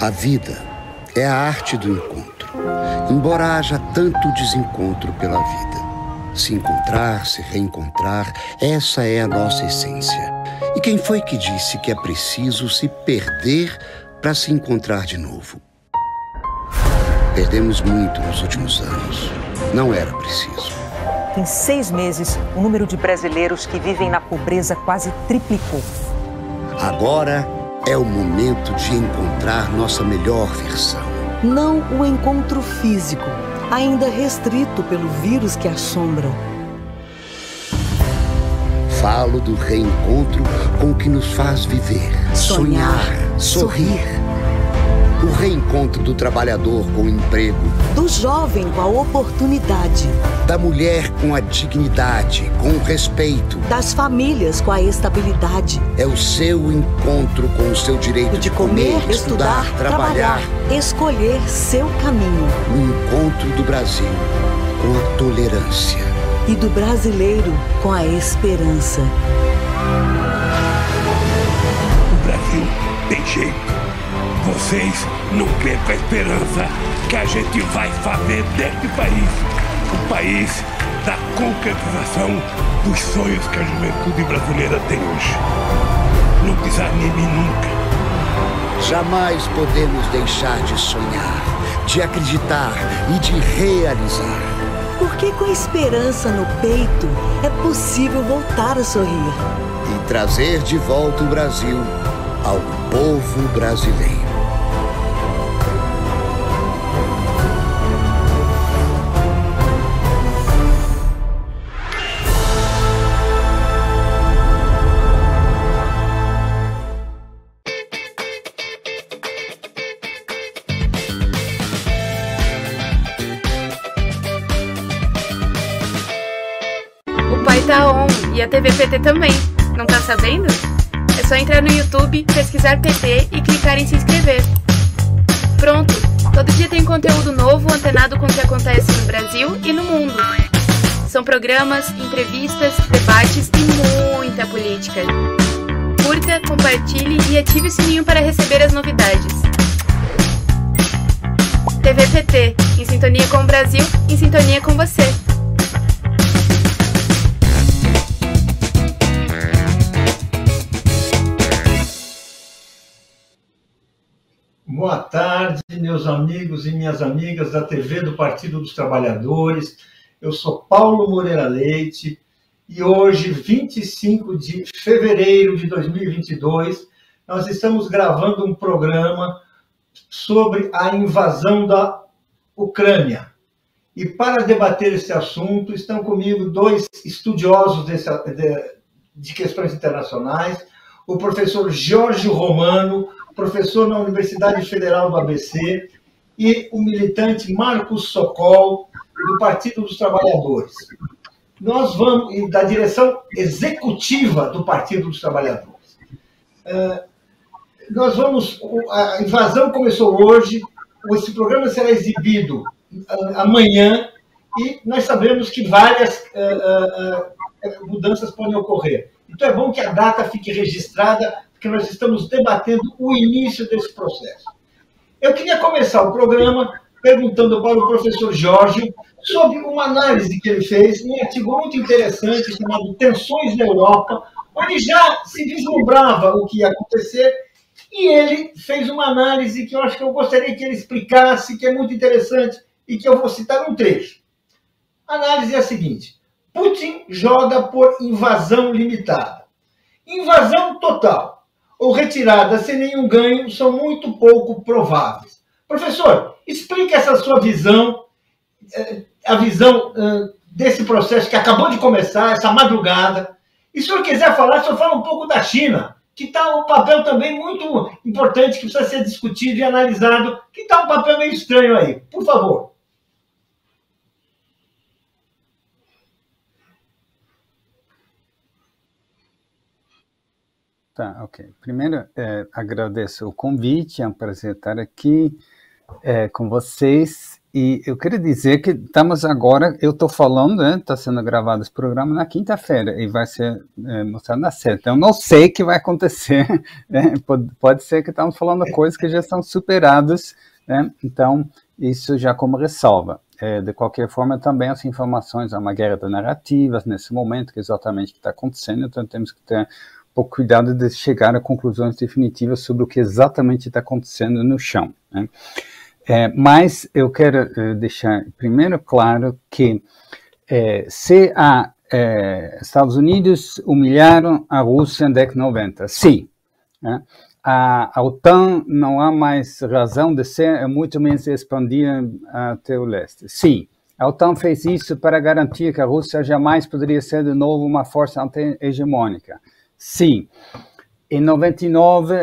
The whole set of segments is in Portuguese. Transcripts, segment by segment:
A vida é a arte do encontro, embora haja tanto desencontro pela vida. Se encontrar, se reencontrar, essa é a nossa essência. E quem foi que disse que é preciso se perder para se encontrar de novo? Perdemos muito nos últimos anos. Não era preciso. Em 6 meses, o número de brasileiros que vivem na pobreza quase triplicou. Agora é o momento de encontrar nossa melhor versão. Não o encontro físico, ainda restrito pelo vírus que assombra. Falo do reencontro com o que nos faz viver, sonhar, sorrir. O reencontro do trabalhador com o emprego. Do jovem com a oportunidade. Da mulher com a dignidade, com o respeito. Das famílias com a estabilidade. É o seu encontro com o seu direito de comer, estudar, trabalhar. Escolher seu caminho. O encontro do Brasil com a tolerância. E do brasileiro com a esperança. O Brasil tem jeito. Vocês não percam a esperança que a gente vai fazer desse país o país da concretização dos sonhos que a juventude brasileira tem hoje. Não desanime nunca. Jamais podemos deixar de sonhar, de acreditar e de realizar. Porque com a esperança no peito é possível voltar a sorrir. E trazer de volta o Brasil ao povo brasileiro. O Pai tá on e a TV PT também. Não tá sabendo? É só entrar no YouTube, pesquisar PT e clicar em se inscrever. Pronto! Todo dia tem conteúdo novo antenado com o que acontece no Brasil e no mundo. São programas, entrevistas, debates e muita política. Curta, compartilhe e ative o sininho para receber as novidades. TV PT, em sintonia com o Brasil, em sintonia com você. Boa tarde, meus amigos e minhas amigas da TV do Partido dos Trabalhadores. Eu sou Paulo Moreira Leite e hoje, 25 de fevereiro de 2022, nós estamos gravando um programa sobre a invasão da Ucrânia. E para debater esse assunto, estão comigo 2 estudiosos de questões internacionais, o professor Jorge Romano, professor na Universidade Federal do ABC, e o militante Marcos Sokol, do Partido dos Trabalhadores. Nós vamos, e da direção executiva do Partido dos Trabalhadores. A invasão começou hoje, esse programa será exibido amanhã, e nós sabemos que várias mudanças podem ocorrer. Então é bom que a data fique registrada, porque nós estamos debatendo o início desse processo. Eu queria começar o programa perguntando para o professor Jorge sobre uma análise que ele fez em um artigo muito interessante chamado Tensões na Europa, onde já se vislumbrava o que ia acontecer, e ele fez uma análise que eu acho que eu gostaria que ele explicasse, que é muito interessante, e que eu vou citar um trecho. A análise é a seguinte: Putin joga por invasão limitada. Invasão total ou retirada sem nenhum ganho são muito pouco prováveis. Professor, explique essa sua visão, a visão desse processo que acabou de começar, essa madrugada. E se o senhor quiser falar, o senhor fala um pouco da China, que está um papel também muito importante, que precisa ser discutido e analisado, que está um papel meio estranho aí. Por favor. Tá, ok. Primeiro, agradeço o convite, é um prazer estar aqui com vocês E eu queria dizer que estamos agora, eu estou falando, né, está sendo gravado esse programa na quinta-feira e vai ser mostrado na sexta. Então, eu não sei o que vai acontecer, né? Pode ser que estamos falando coisas que já são superadas, né? Então, isso já como ressalva. De qualquer forma, também as informações, há uma guerra de narrativas nesse momento, que é exatamente o que está acontecendo, então temos que ter um pouco cuidado de chegar a conclusões definitivas sobre o que exatamente está acontecendo no chão, né? Mas eu quero deixar primeiro claro que se Estados Unidos humilharam a Rússia na década de 90, sim, né? A OTAN não há mais razão de ser, muito menos expandir até o leste. Sim, a OTAN fez isso para garantir que a Rússia jamais poderia ser de novo uma força anti-hegemônica. Sim. Em 99,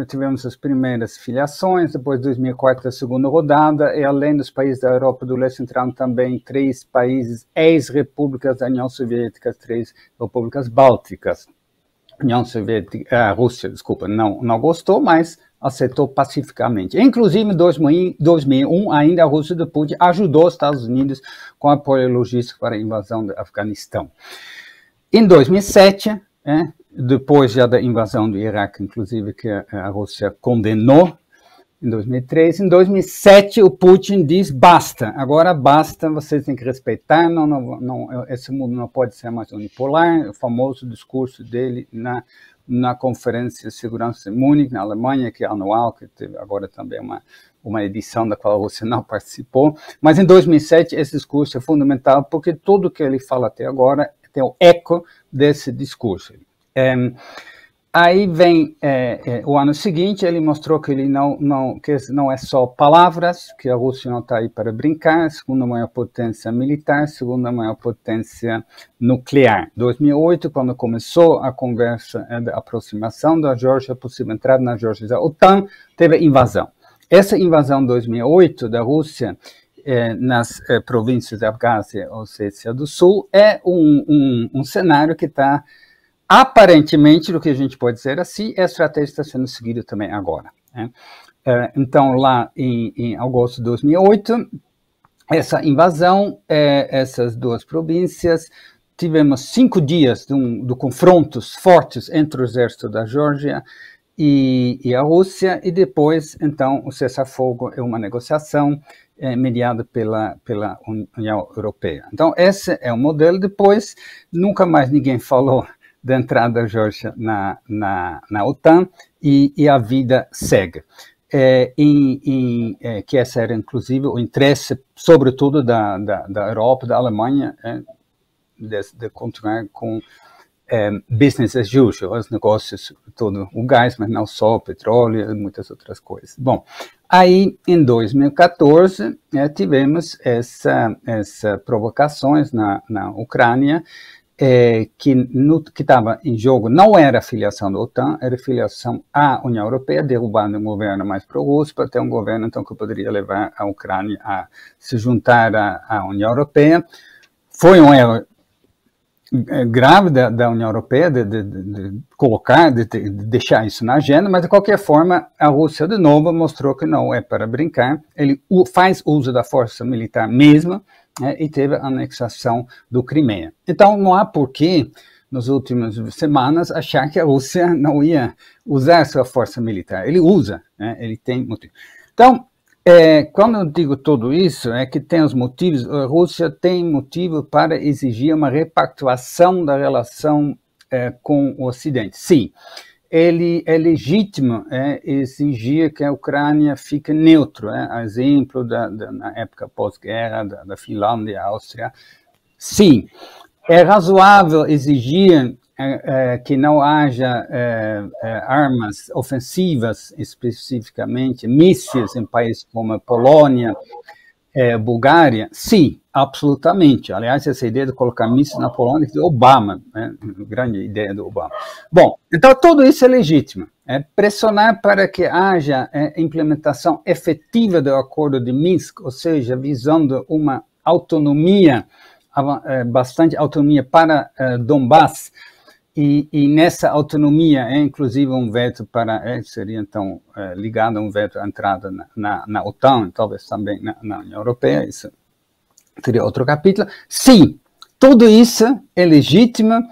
tivemos as primeiras filiações, depois de 2004 a segunda rodada, e além dos países da Europa do Leste entraram também 3 países ex-repúblicas da União Soviética, 3 repúblicas bálticas. A Rússia, desculpa, não gostou, mas aceitou pacificamente. Inclusive, em 2001, ainda a Rússia de Putin ajudou os Estados Unidos com apoio logístico para a invasão do Afeganistão. Em 2007, depois já da invasão do Iraque, inclusive, que a Rússia condenou, em 2003. Em 2007, o Putin diz, basta, agora basta, vocês têm que respeitar, esse mundo não pode ser mais unipolar, o famoso discurso dele na Conferência de Segurança de Munique, na Alemanha, que é anual, que teve agora também uma edição da qual a Rússia não participou. Mas em 2007, esse discurso é fundamental, porque tudo que ele fala até agora tem o eco desse discurso. Aí vem o ano seguinte, ele mostrou que ele que não é só palavras, que a Rússia não está aí para brincar, segunda maior potência militar, segunda maior potência nuclear. 2008, quando começou a conversa de aproximação da Geórgia, a possível entrada na Geórgia da OTAN, teve invasão. Essa invasão de 2008 da Rússia nas províncias da Abkhazia e Ossétia do Sul é um cenário que está aparentemente, do que a gente pode dizer assim, a estratégia está sendo seguida também agora, né? Então, lá em agosto de 2008, essa invasão, essas 2 províncias, tivemos 5 dias de confrontos fortes entre o exército da Geórgia e a Rússia, e depois, então, o cessar-fogo é uma negociação mediada pela União Europeia. Então, esse é o modelo. Depois, nunca mais ninguém falou da entrada da Geórgia na OTAN, e a vida segue. Que esse era, inclusive, o interesse, sobretudo, da Europa, da Alemanha, de continuar com business as usual, os negócios, todo o gás, mas não só o petróleo e muitas outras coisas. Bom, aí, em 2014, tivemos essas provocações na Ucrânia, que estava em jogo não era a filiação da OTAN, era a filiação à União Europeia, derrubando um governo mais pró-russo para ter um governo então, que poderia levar a Ucrânia a se juntar à União Europeia. Foi um erro grave da União Europeia de colocar, de deixar isso na agenda, mas de qualquer forma a Rússia de novo mostrou que não é para brincar, ele faz uso da força militar mesmo, e teve a anexação do Crimeia. Então, não há porquê, nas últimas semanas, achar que a Rússia não ia usar sua força militar. Ele usa, ele tem motivo. Então, quando eu digo tudo isso, é que tem os motivos, a Rússia tem motivo para exigir uma repactuação da relação com o Ocidente. Sim, ele é legítimo exigir que a Ucrânia fique neutro, a exemplo na época pós-guerra da Finlândia, Áustria. Sim, é razoável exigir que não haja armas ofensivas, especificamente mísseis em países como a Polônia, Bulgária? Sim, absolutamente. Aliás, essa ideia de colocar mísseis na Polônia é de Obama, grande ideia do Obama. Bom, então tudo isso é legítimo. Pressionar para que haja implementação efetiva do Acordo de Minsk, ou seja, visando uma autonomia, bastante autonomia para Donbass, E nessa autonomia é inclusive um veto para, seria então ligado a um veto à entrada na OTAN, talvez também na União Europeia, isso seria outro capítulo. Sim, tudo isso é legítimo,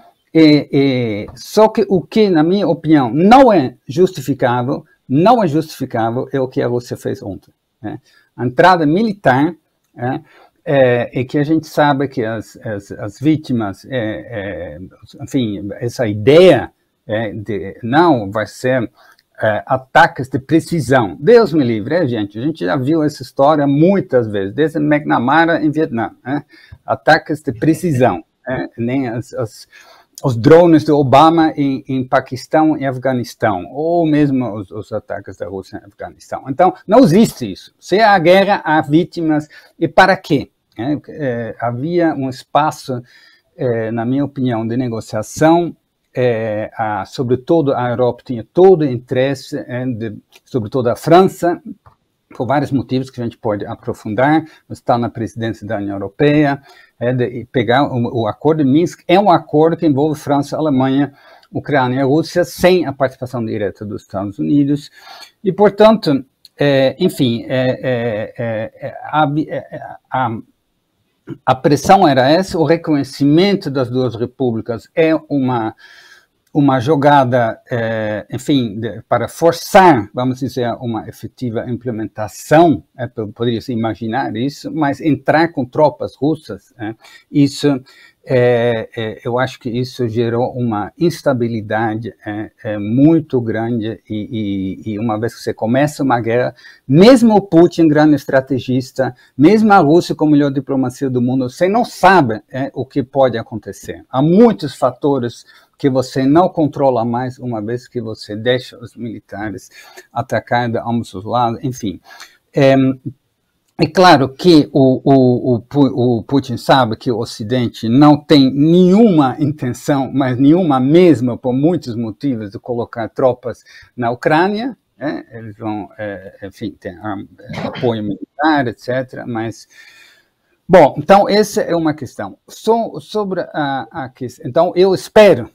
só que o que, na minha opinião, não é justificável é o que a Rússia fez ontem. Né? A entrada militar, e que a gente sabe que as vítimas, enfim, essa ideia de não vai ser ataques de precisão. Deus me livre, gente? A gente já viu essa história muitas vezes, desde McNamara em Vietnã. Ataques de precisão. Nem os drones do Obama em Paquistão e Afeganistão, ou mesmo os ataques da Rússia em Afeganistão. Então, não existe isso. Se há guerra, há vítimas. E para quê? Havia um espaço, na minha opinião, de negociação, sobretudo a Europa tinha todo o interesse, sobretudo a França, por vários motivos que a gente pode aprofundar, está na presidência da União Europeia, de pegar o acordo de Minsk, é um acordo que envolve França, Alemanha, Ucrânia e Rússia, sem a participação direta dos Estados Unidos, e, portanto, enfim, a pressão era essa, o reconhecimento das duas repúblicas é uma jogada, enfim, para forçar, vamos dizer, uma efetiva implementação, poderia-se imaginar isso, mas entrar com tropas russas, isso, eu acho que isso gerou uma instabilidade muito grande e uma vez que você começa uma guerra, mesmo o Putin, grande estrategista, mesmo a Rússia com a melhor diplomacia do mundo, você não sabe o que pode acontecer. Há muitos fatores que você não controla mais uma vez que você deixa os militares atacar de ambos os lados, enfim. É claro que o Putin sabe que o Ocidente não tem nenhuma intenção, mas nenhuma mesmo, por muitos motivos, de colocar tropas na Ucrânia. Eles vão, enfim, ter apoio militar, etc. Mas, bom, então essa é uma questão. Sobre a questão, então eu espero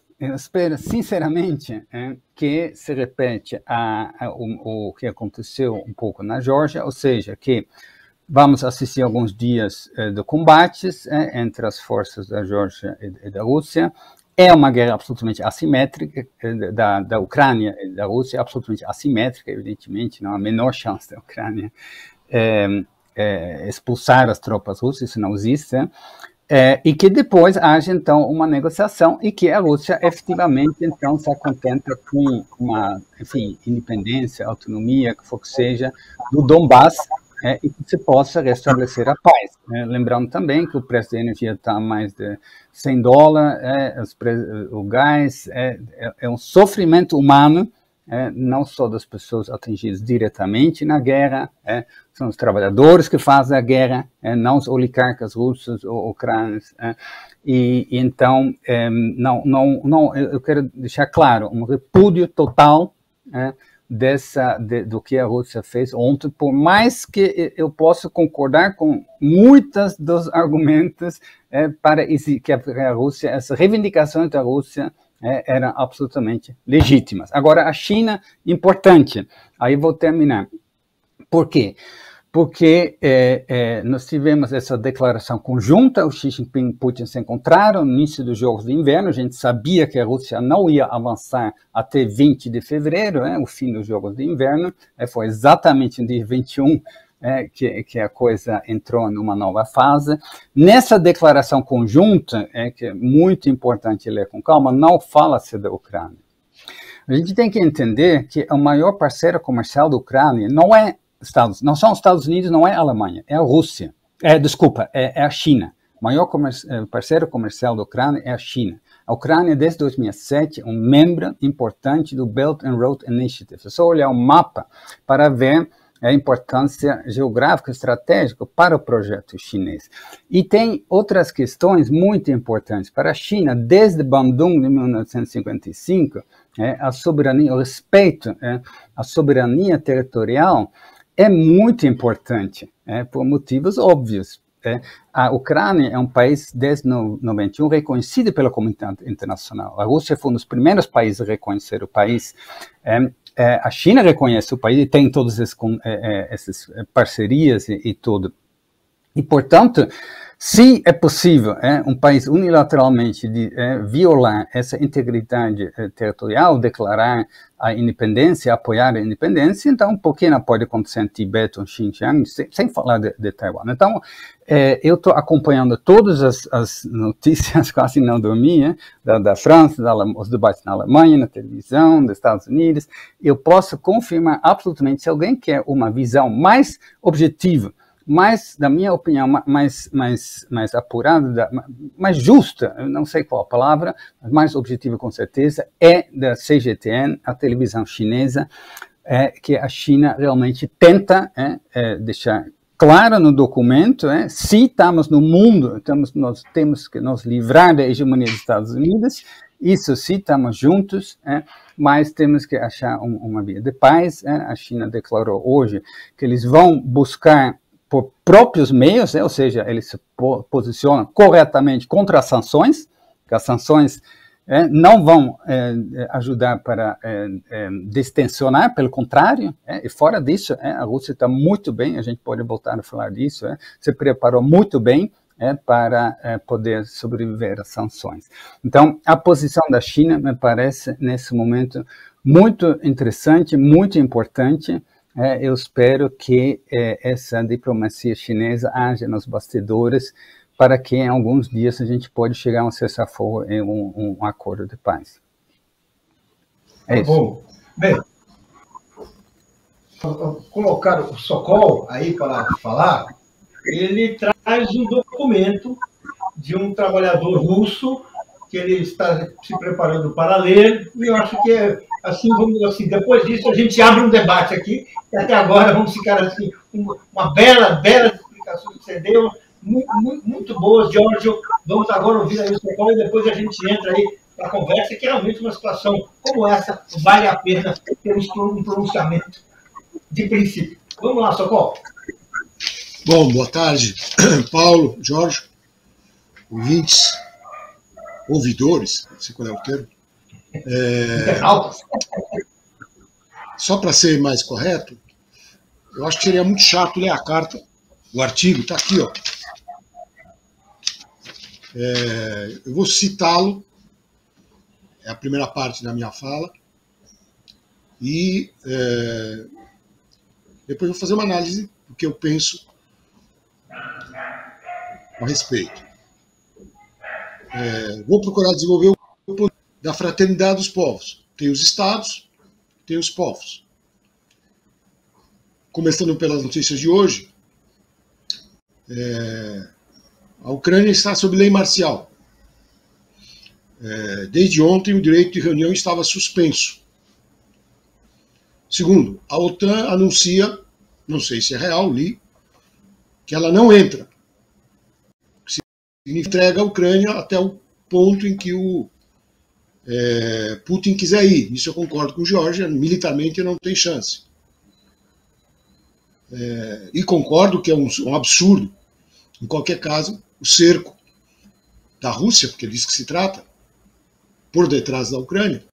sinceramente que se repete o que aconteceu um pouco na Geórgia, ou seja, que vamos assistir alguns dias de combates entre as forças da Geórgia e da Rússia. É uma guerra absolutamente assimétrica, da Ucrânia e da Rússia, absolutamente assimétrica, evidentemente, não há a menor chance da Ucrânia expulsar as tropas russas, isso não existe. E que depois haja, então, uma negociação e que a Rússia, efetivamente, então, se contenta com uma, enfim, independência, autonomia, que for que seja, do Donbass, e que se possa restabelecer a paz. Lembrando também que o preço da energia está a mais de $100, o gás, é um sofrimento humano, não só das pessoas atingidas diretamente na guerra, são os trabalhadores que fazem a guerra, não os oligarcas russos ou ucranianos. E então, eu quero deixar claro, um repúdio total do que a Rússia fez ontem, por mais que eu possa concordar com muitos dos argumentos para que a Rússia, as reivindicações da Rússia eram absolutamente legítimas. Agora, a China, importante, aí vou terminar. Por quê? Porque nós tivemos essa declaração conjunta, o Xi Jinping e Putin se encontraram no início dos Jogos de Inverno, a gente sabia que a Rússia não ia avançar até 20 de fevereiro, o fim dos Jogos de Inverno, foi exatamente no dia 21 que a coisa entrou numa nova fase. Nessa declaração conjunta, que é muito importante ler com calma, não fala-se da Ucrânia. A gente tem que entender que o maior parceiro comercial da Ucrânia não são os Estados Unidos, não é a Alemanha, é a Rússia. É a China. O maior parceiro comercial da Ucrânia é a China. A Ucrânia, desde 2007, é um membro importante do Belt and Road Initiative. É só olhar o mapa para ver a importância geográfica e estratégica para o projeto chinês. E tem outras questões muito importantes para a China, desde Bandung, de 1955, a soberania, o respeito à soberania territorial é muito importante, por motivos óbvios. A Ucrânia é um país, desde 91, reconhecido pela comunidade internacional. A Rússia foi um dos primeiros países a reconhecer o país. A China reconhece o país e tem todas essas parcerias e tudo. E, portanto, se é possível um país unilateralmente violar essa integridade territorial, declarar a independência, apoiar a independência, então por que não pode acontecer em Tibete ou Xinjiang, sem falar de Taiwan? Então, eu estou acompanhando todas as notícias, quase não dormi, da França, os debates na Alemanha, na televisão, dos Estados Unidos. Eu posso confirmar absolutamente, se alguém quer uma visão mais objetiva, mais, na minha opinião, mais apurada, mais justa, eu não sei qual a palavra, mas mais objetiva com certeza, é da CGTN, a televisão chinesa, que a China realmente tenta deixar claro no documento, se estamos no mundo, nós temos que nos livrar da hegemonia dos Estados Unidos, isso sim, estamos juntos, mas temos que achar uma via de paz. A China declarou hoje que eles vão buscar por próprios meios, ou seja, eles se posicionam corretamente contra as sanções, que as sanções não vão ajudar para destensionar, pelo contrário, e fora disso, a Rússia está muito bem, a gente pode voltar a falar disso, se preparou muito bem para poder sobreviver às sanções. Então, a posição da China me parece, nesse momento, muito interessante, muito importante. Eu espero que essa diplomacia chinesa haja nos bastidores para que em alguns dias a gente pode chegar a um cessar-fogo e um acordo de paz. É isso. Bom, bem, colocar o Sokol aí para falar, ele traz um documento de um trabalhador russo que ele está se preparando para ler, e eu acho que assim, depois disso a gente abre um debate aqui, e até agora vamos ficar assim, uma bela explicação que você deu, muito boas, Giorgio. Vamos agora ouvir aí o Sokol e depois a gente entra aí na conversa, que realmente uma situação como essa vale a pena ter um pronunciamento de princípio. Vamos lá, Sokol. Bom, boa tarde, Paulo, Jorge, ouvintes, ouvidores, não sei qual é o termo. Só para ser mais correto, eu acho que seria muito chato ler a carta, o artigo, está aqui, ó. Eu vou citá-lo, é a primeira parte da minha fala, e depois eu vou fazer uma análise do que eu penso a respeito. Vou procurar desenvolver o poder da fraternidade dos povos. Tem os estados, tem os povos. Começando pelas notícias de hoje, a Ucrânia está sob lei marcial. Desde ontem, o direito de reunião estava suspenso. Segundo, a OTAN anuncia, não sei se é real, li, que ela não entra. Entrega a Ucrânia até o ponto em que o Putin quiser ir. Isso eu concordo com o Georgia, militarmente não tem chance. E concordo que é um absurdo, em qualquer caso, o cerco da Rússia, porque é disso que se trata, por detrás da Ucrânia,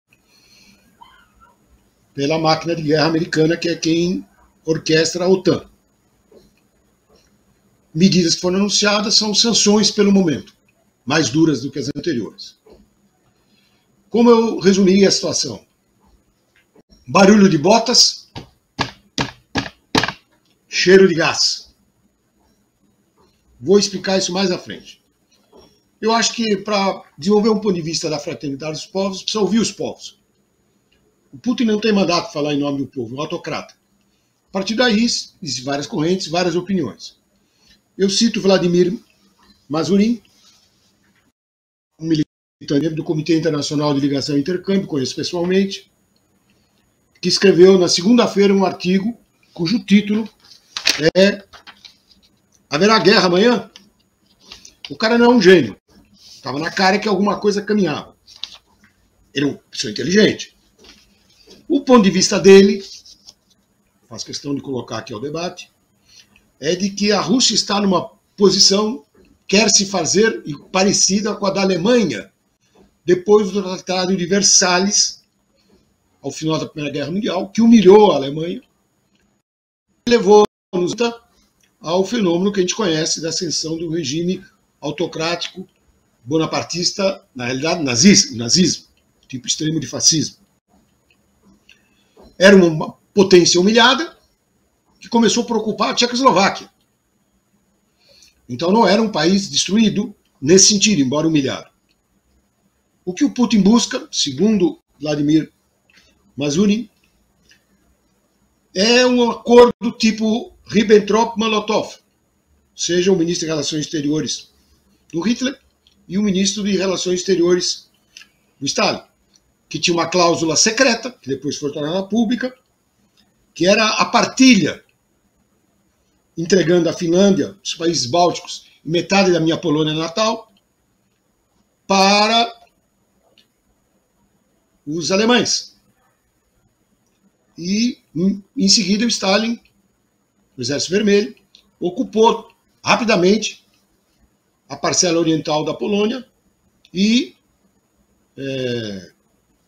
pela máquina de guerra americana, que é quem orquestra a OTAN. Medidas que foram anunciadas são sanções pelo momento, mais duras do que as anteriores. Como eu resumiria a situação? Barulho de botas, cheiro de gás. Vou explicar isso mais à frente. Eu acho que para desenvolver um ponto de vista da fraternidade dos povos, precisa ouvir os povos. O Putin não tem mandato para falar em nome do povo, é um autocrata. A partir daí, existem várias correntes, várias opiniões. Eu cito Vladimir Mazurin, um militante do Comitê Internacional de Ligação e Intercâmbio, conheço pessoalmente, que escreveu na segunda-feira um artigo cujo título é Haverá guerra amanhã? O cara não é um gênio. Estava na cara que alguma coisa caminhava. Ele é uma pessoa inteligente. O ponto de vista dele, faço questão de colocar aqui ao debate, é de que a Rússia está numa posição quer se fazer parecida com a da Alemanha, depois do Tratado de Versalhes, ao final da Primeira Guerra Mundial, que humilhou a Alemanha, levou-nos ao fenômeno que a gente conhece da ascensão do regime autocrático bonapartista, na realidade nazismo, tipo extremo de fascismo. Era uma potência humilhada que começou a preocupar a Tchecoslováquia. Então não era um país destruído nesse sentido, embora humilhado. O que o Putin busca, segundo Vladimir Mazurin, é um acordo tipo Ribbentrop-Molotov, seja o ministro de Relações Exteriores do Hitler e o ministro de Relações Exteriores do Stalin, que tinha uma cláusula secreta, que depois foi tornada pública, que era a partilha, entregando a Finlândia, os países bálticos, metade da minha Polônia natal, para os alemães. E, em seguida, o Stalin, o Exército Vermelho, ocupou rapidamente a parcela oriental da Polônia e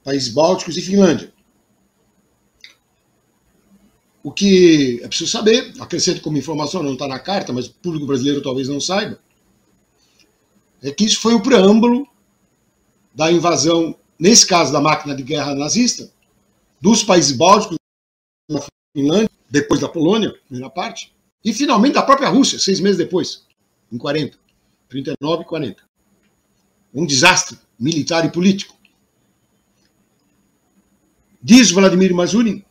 países bálticos e Finlândia. O que é preciso saber, acrescento como informação, não está na carta, mas o público brasileiro talvez não saiba, é que isso foi o preâmbulo da invasão, nesse caso da máquina de guerra nazista, dos países bálticos, da Finlândia, depois da Polônia, primeira parte, e finalmente da própria Rússia, 6 meses depois, em 40, 39 e 40. Um desastre militar e político. Diz Vladimir Mazurin,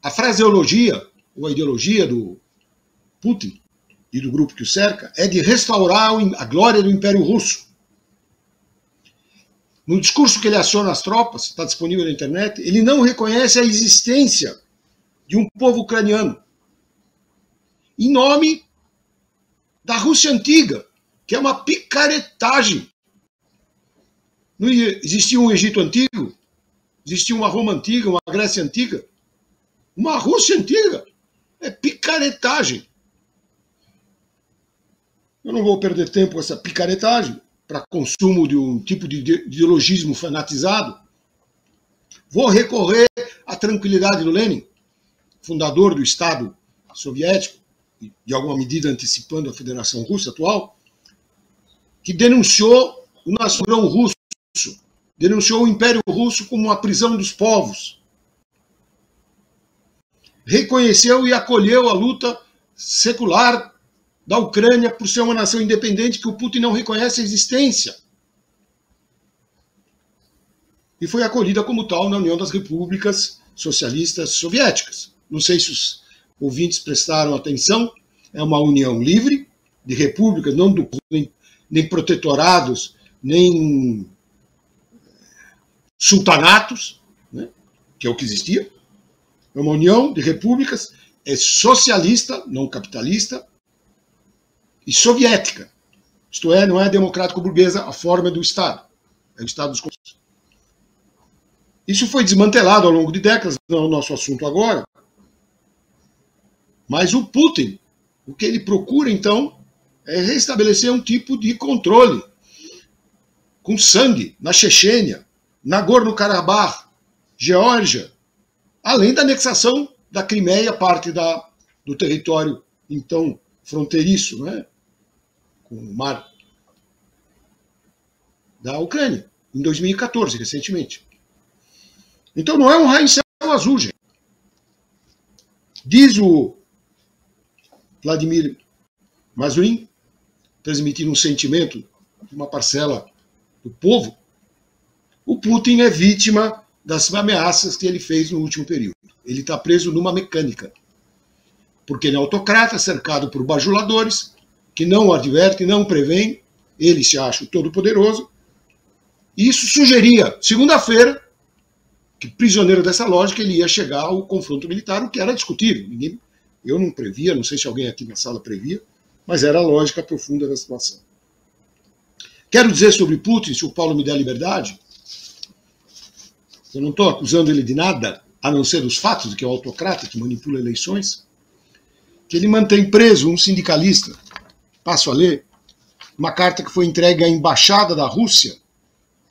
a fraseologia, ou a ideologia do Putin e do grupo que o cerca, é de restaurar a glória do Império Russo. No discurso que ele aciona as tropas, está disponível na internet, ele não reconhece a existência de um povo ucraniano, em nome da Rússia antiga, que é uma picaretagem. Não existia um Egito antigo, existia uma Roma antiga, uma Grécia antiga, uma Rússia antiga. É picaretagem. Eu não vou perder tempo com essa picaretagem para consumo de um tipo de ideologismo fanatizado. Vou recorrer à tranquilidade do Lenin, fundador do Estado soviético, e de alguma medida antecipando a Federação Russa atual, que denunciou o nacionalismo russo, denunciou o Império Russo como uma prisão dos povos. Reconheceu e acolheu a luta secular da Ucrânia por ser uma nação independente que o Putin não reconhece a existência. E foi acolhida como tal na União das Repúblicas Socialistas Soviéticas. Não sei se os ouvintes prestaram atenção, é uma união livre de repúblicas, não nem protetorados, nem sultanatos, né, que é o que existia. É uma união de repúblicas, é socialista, não capitalista, e soviética. Isto é, não é democrático-burguesa a forma do Estado. É o Estado dos Comunistas. Isso foi desmantelado ao longo de décadas, não é o nosso assunto agora. Mas o Putin, o que ele procura, então, é restabelecer um tipo de controle com sangue na Chechênia, Nagorno-Karabakh, Geórgia, além da anexação da Crimeia, parte do território, então, fronteiriço, né, com o mar da Ucrânia, em 2014, recentemente. Então não é um raio em céu azul, gente. Diz o Vladimir Mazurin, transmitindo um sentimento de uma parcela do povo, o Putin é vítima das ameaças que ele fez no último período. Ele está preso numa mecânica, porque ele é autocrata, cercado por bajuladores, que não o advertem, não prevêem, ele se acha o todo-poderoso. E isso sugeria, segunda-feira, que prisioneiro dessa lógica ele ia chegar ao confronto militar, o que era discutível. Eu não previa, não sei se alguém aqui na sala previa, mas era a lógica profunda da situação. Quero dizer sobre Putin, se o Paulo me der a liberdade, eu não estou acusando ele de nada, a não ser dos fatos de que é o autocrata que manipula eleições, que ele mantém preso um sindicalista passo a ler uma carta que foi entregue à Embaixada da Rússia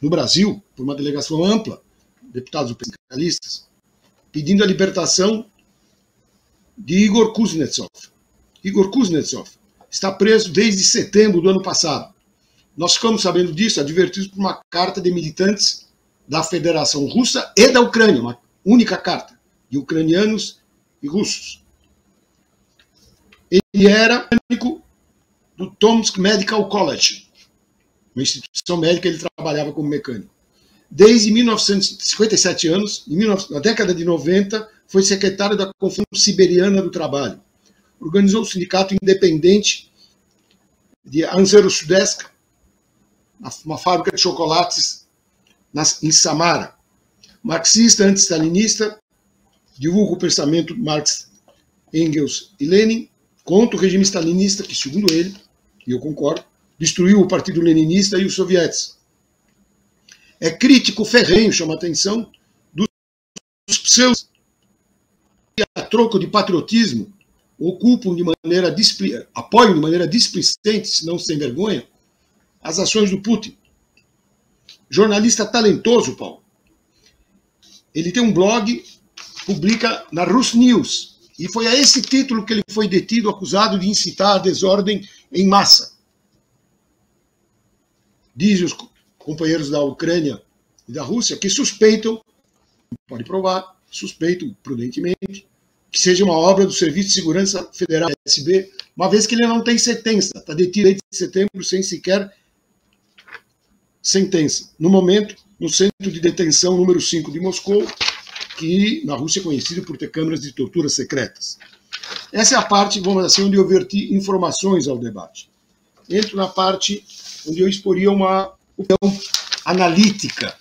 no Brasil, por uma delegação ampla, deputados sindicalistas, pedindo a libertação de Igor Kuznetsov. Igor Kuznetsov está preso desde setembro do ano passado. Nós ficamos sabendo disso, advertidos por uma carta de militantes da Federação Russa e da Ucrânia, uma única carta, de ucranianos e russos. Ele era técnico do Tomsk Medical College, uma instituição médica, ele trabalhava como mecânico. Desde 1957 anos, na década de 90, foi secretário da Confederação Siberiana do Trabalho. Organizou o sindicato independente de Anzerosudesk, uma fábrica de chocolates em Samara. Marxista, anti-stalinista, divulga o pensamento de Marx, Engels e Lenin, contra o regime stalinista, que, segundo ele, e eu concordo, destruiu o Partido Leninista e os sovietes. É crítico ferrenho, chama a atenção, dos seus que, a troco de patriotismo, apoiam de maneira displicente, se não sem vergonha, as ações do Putin. Jornalista talentoso, Paulo. Ele tem um blog, publica na Rus News, e foi a esse título que ele foi detido, acusado de incitar a desordem em massa. Dizem os companheiros da Ucrânia e da Rússia que suspeitam, pode provar, suspeitam prudentemente, que seja uma obra do Serviço de Segurança Federal, SB, uma vez que ele não tem sentença, está detido desde setembro sem sequer sentença. No momento, no centro de detenção número 5 de Moscou, que na Rússia é conhecido por ter câmaras de tortura secretas. Essa é a parte, vamos dizer assim, onde eu verti informações ao debate. Entro na parte onde eu exporia uma opinião analítica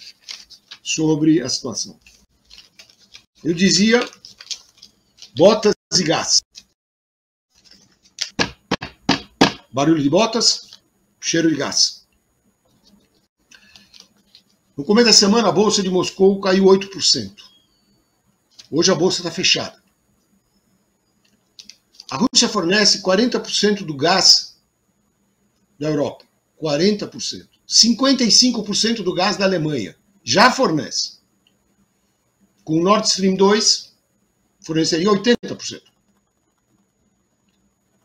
sobre a situação. Eu dizia botas e gás. Barulho de botas, cheiro de gás. No começo da semana, a Bolsa de Moscou caiu 8%. Hoje a Bolsa está fechada. A Rússia fornece 40% do gás da Europa. 40%. 55% do gás da Alemanha. Já fornece. Com o Nord Stream 2, forneceria 80%.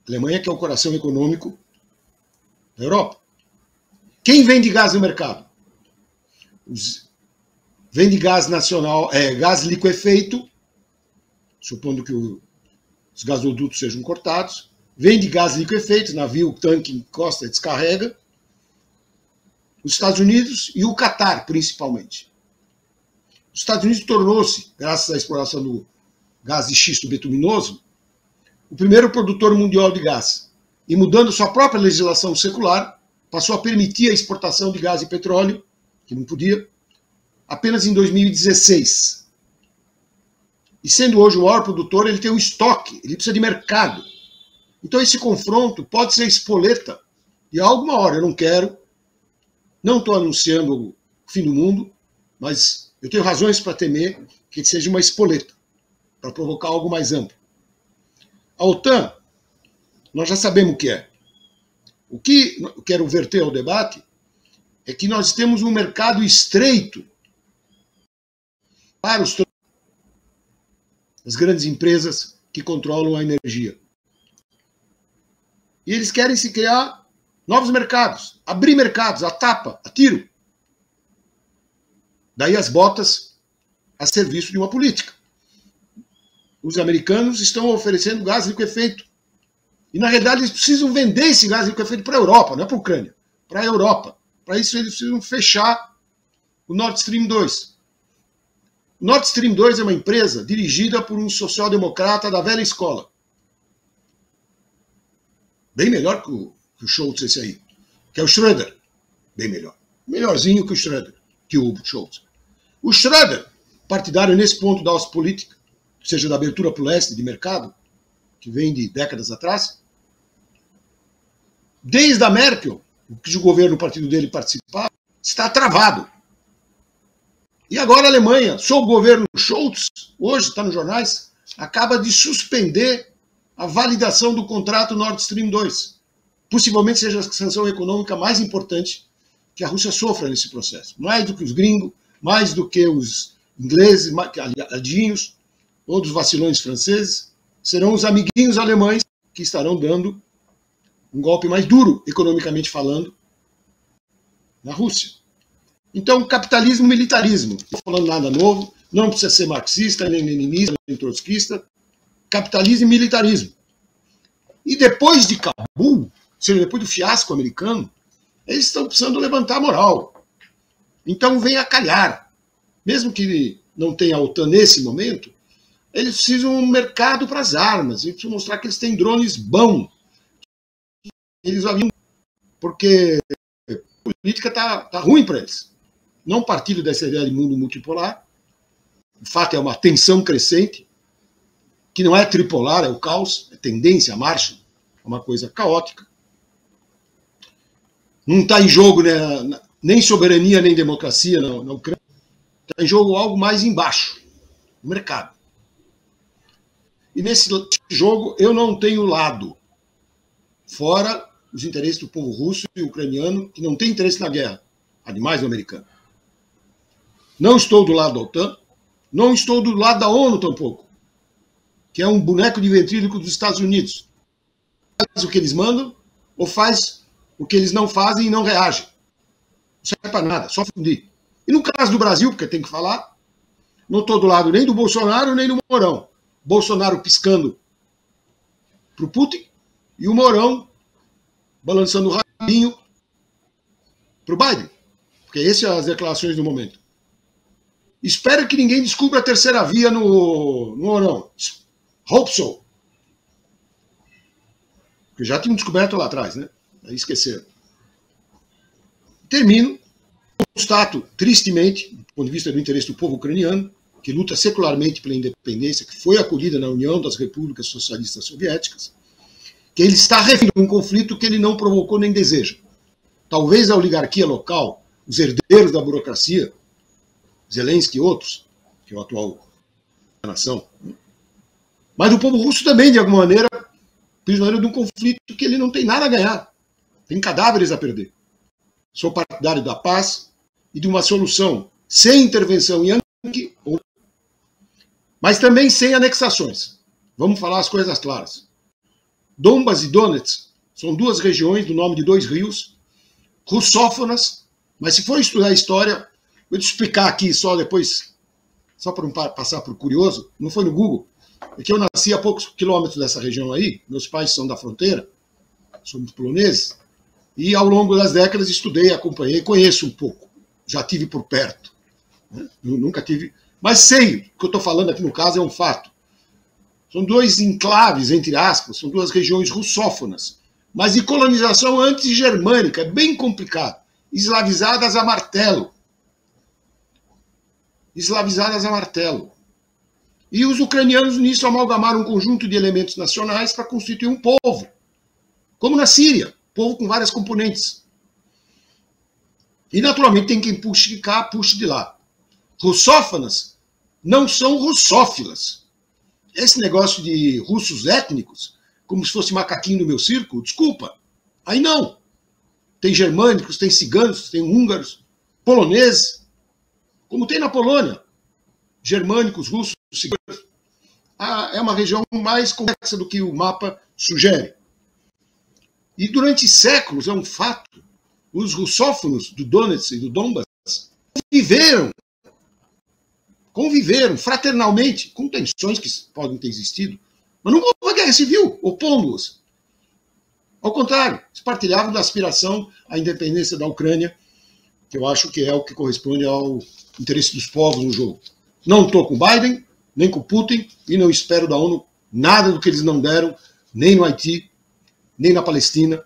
A Alemanha, que é o coração econômico da Europa. Quem vende gás no mercado? Vende gás nacional, gás liquefeito, supondo que os gasodutos sejam cortados. Vende gás liquefeito, navio, tanque, encosta e descarrega. Os Estados Unidos e o Catar, principalmente. Os Estados Unidos tornou-se, graças à exploração do gás de xisto bituminoso, o primeiro produtor mundial de gás. E mudando sua própria legislação secular, passou a permitir a exportação de gás e petróleo, que não podia, apenas em 2016. E sendo hoje o maior produtor, ele tem um estoque, ele precisa de mercado. Então esse confronto pode ser espoleta de alguma hora. Eu não estou anunciando o fim do mundo, mas eu tenho razões para temer que seja uma espoleta, para provocar algo mais amplo. A OTAN, nós já sabemos o que é. O que eu quero verter ao debate é que nós temos um mercado estreito para as grandes empresas que controlam a energia. E eles querem se criar novos mercados, abrir mercados, a tapa, a tiro. Daí as botas a serviço de uma política. Os americanos estão oferecendo gás liquefeito. E, na realidade, eles precisam vender esse gás liquefeito para a Europa, não é para a Ucrânia, para a Europa. Para isso, eles precisam fechar o Nord Stream 2. O Nord Stream 2 é uma empresa dirigida por um social-democrata da velha escola. Bem melhor que o Scholz, esse aí. Que é o Schröder. Bem melhor. Melhorzinho que o Schröder, que o Scholz. O Schröder, partidário nesse ponto da Ostpolitik, seja da abertura para o leste de mercado, que vem de décadas atrás, desde a Merkel, o governo, o partido dele participava, está travado. E agora a Alemanha, sob o governo Scholz, hoje está nos jornais, acaba de suspender a validação do contrato Nord Stream 2. possivelmente seja a sanção econômica mais importante que a Rússia sofra nesse processo. Mais do que os gringos, mais do que os ingleses, aliadinhos, ou dos vacilões franceses, serão os amiguinhos alemães que estarão dando um golpe mais duro, economicamente falando, na Rússia. Então, capitalismo, militarismo. Não estou falando nada novo, não precisa ser marxista, nem leninista, nem trotskista. Capitalismo e militarismo. E depois de Cabul, ou seja, depois do fiasco americano, eles estão precisando levantar a moral. Então, vem a calhar. Mesmo que não tenha a OTAN nesse momento, eles precisam de um mercado para as armas. Eles precisam mostrar que eles têm drones bons. Eles haviam... Porque a política está ruim para eles. Não partilho dessa ideia de mundo multipolar. O fato é uma tensão crescente, que não é tripolar, é o caos, é tendência, a marcha, é uma coisa caótica. Não está em jogo, né, nem soberania, nem democracia na Ucrânia. Está em jogo algo mais embaixo, o mercado. E nesse jogo eu não tenho lado, fora os interesses do povo russo e ucraniano, que não tem interesse na guerra, ademais do americano. Não estou do lado da OTAN, não estou do lado da ONU tampouco, que é um boneco de ventríloco dos Estados Unidos. Faz o que eles mandam, ou faz o que eles não fazem e não reagem. Não serve para nada, só fundir. E no caso do Brasil, porque tem que falar, não estou do lado nem do Bolsonaro, nem do Mourão. Bolsonaro piscando para o Putin e o Mourão balançando o rabinho para o Biden. Porque essas são as declarações do momento. Espero que ninguém descubra a terceira via no Mourão. Hope so. Porque já tinham descoberto lá atrás, né? Aí esqueceram. Termino. Constato, tristemente, do ponto de vista do interesse do povo ucraniano, que luta secularmente pela independência, que foi acolhida na União das Repúblicas Socialistas Soviéticas, que ele está refém de um conflito que ele não provocou nem deseja. Talvez a oligarquia local, os herdeiros da burocracia, Zelensky e outros, que é o atual da nação, mas o povo russo também, de alguma maneira, prisioneiro de um conflito que ele não tem nada a ganhar. Tem cadáveres a perder. Sou partidário da paz e de uma solução sem intervenção Yankee, mas também sem anexações. Vamos falar as coisas claras. Donbas e Donetsk são duas regiões do nome de dois rios, russófonas, mas se for estudar a história, vou te explicar aqui só depois, só para não passar por curioso, não foi no Google, é que eu nasci a poucos quilômetros dessa região aí, meus pais são da fronteira, somos poloneses, e ao longo das décadas estudei, acompanhei, conheço um pouco, já tive por perto, né? Eu nunca tive, mas sei, o que eu estou falando aqui no caso é um fato. São dois enclaves, entre aspas, são duas regiões russófonas, mas de colonização anti-germânica, é bem complicado, eslavizadas a martelo. Eslavizadas a martelo. E os ucranianos nisso amalgamaram um conjunto de elementos nacionais para constituir um povo. Como na Síria, povo com várias componentes. E naturalmente tem quem puxe de cá, puxe de lá. Russófonas não são russófilas. Esse negócio de russos étnicos, como se fosse macaquinho no meu circo, desculpa. Aí não. Tem germânicos, tem ciganos, tem húngaros, poloneses, como tem na Polônia. Germânicos, russos, ciganos. É uma região mais complexa do que o mapa sugere. E durante séculos, é um fato, os russófonos do Donetsk e do Donbas conviveram fraternalmente, com tensões que podem ter existido, mas não houve uma guerra civil, opondo-os. Ao contrário, eles partilhavam da aspiração à independência da Ucrânia, que eu acho que é o que corresponde ao interesse dos povos no jogo. Não estou com Biden, nem com Putin, e não espero da ONU nada do que eles não deram, nem no Haiti, nem na Palestina,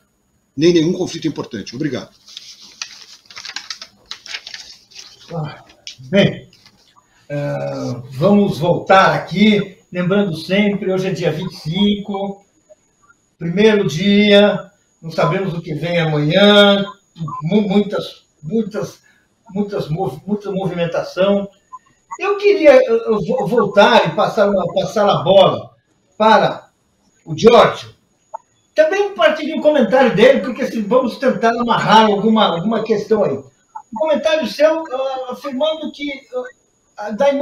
nem nenhum conflito importante. Obrigado. Bem, vamos voltar aqui, lembrando sempre, hoje é dia 25, primeiro dia, não sabemos o que vem amanhã, muita movimentação. Eu queria voltar e passar a bola para o Giorgio, Também partilhe um comentário dele, porque vamos tentar amarrar alguma questão aí. Um comentário seu afirmando que da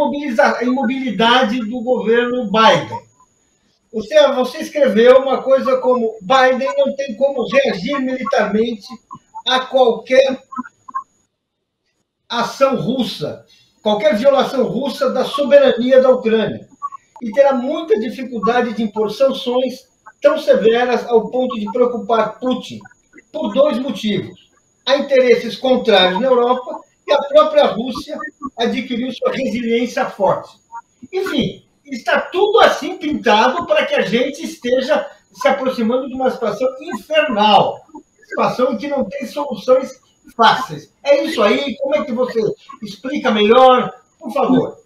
imobilidade do governo Biden. Você escreveu uma coisa como: Biden não tem como reagir militarmente a qualquer ação russa, qualquer violação russa da soberania da Ucrânia, e terá muita dificuldade de impor sanções tão severas ao ponto de preocupar Putin, por 2 motivos. Há interesses contrários na Europa e a própria Rússia adquiriu sua resiliência forte. Enfim, está tudo assim pintado para que a gente esteja se aproximando de uma situação infernal, situação em que não tem soluções fáceis. É isso aí? Como é que você explica melhor? Por favor,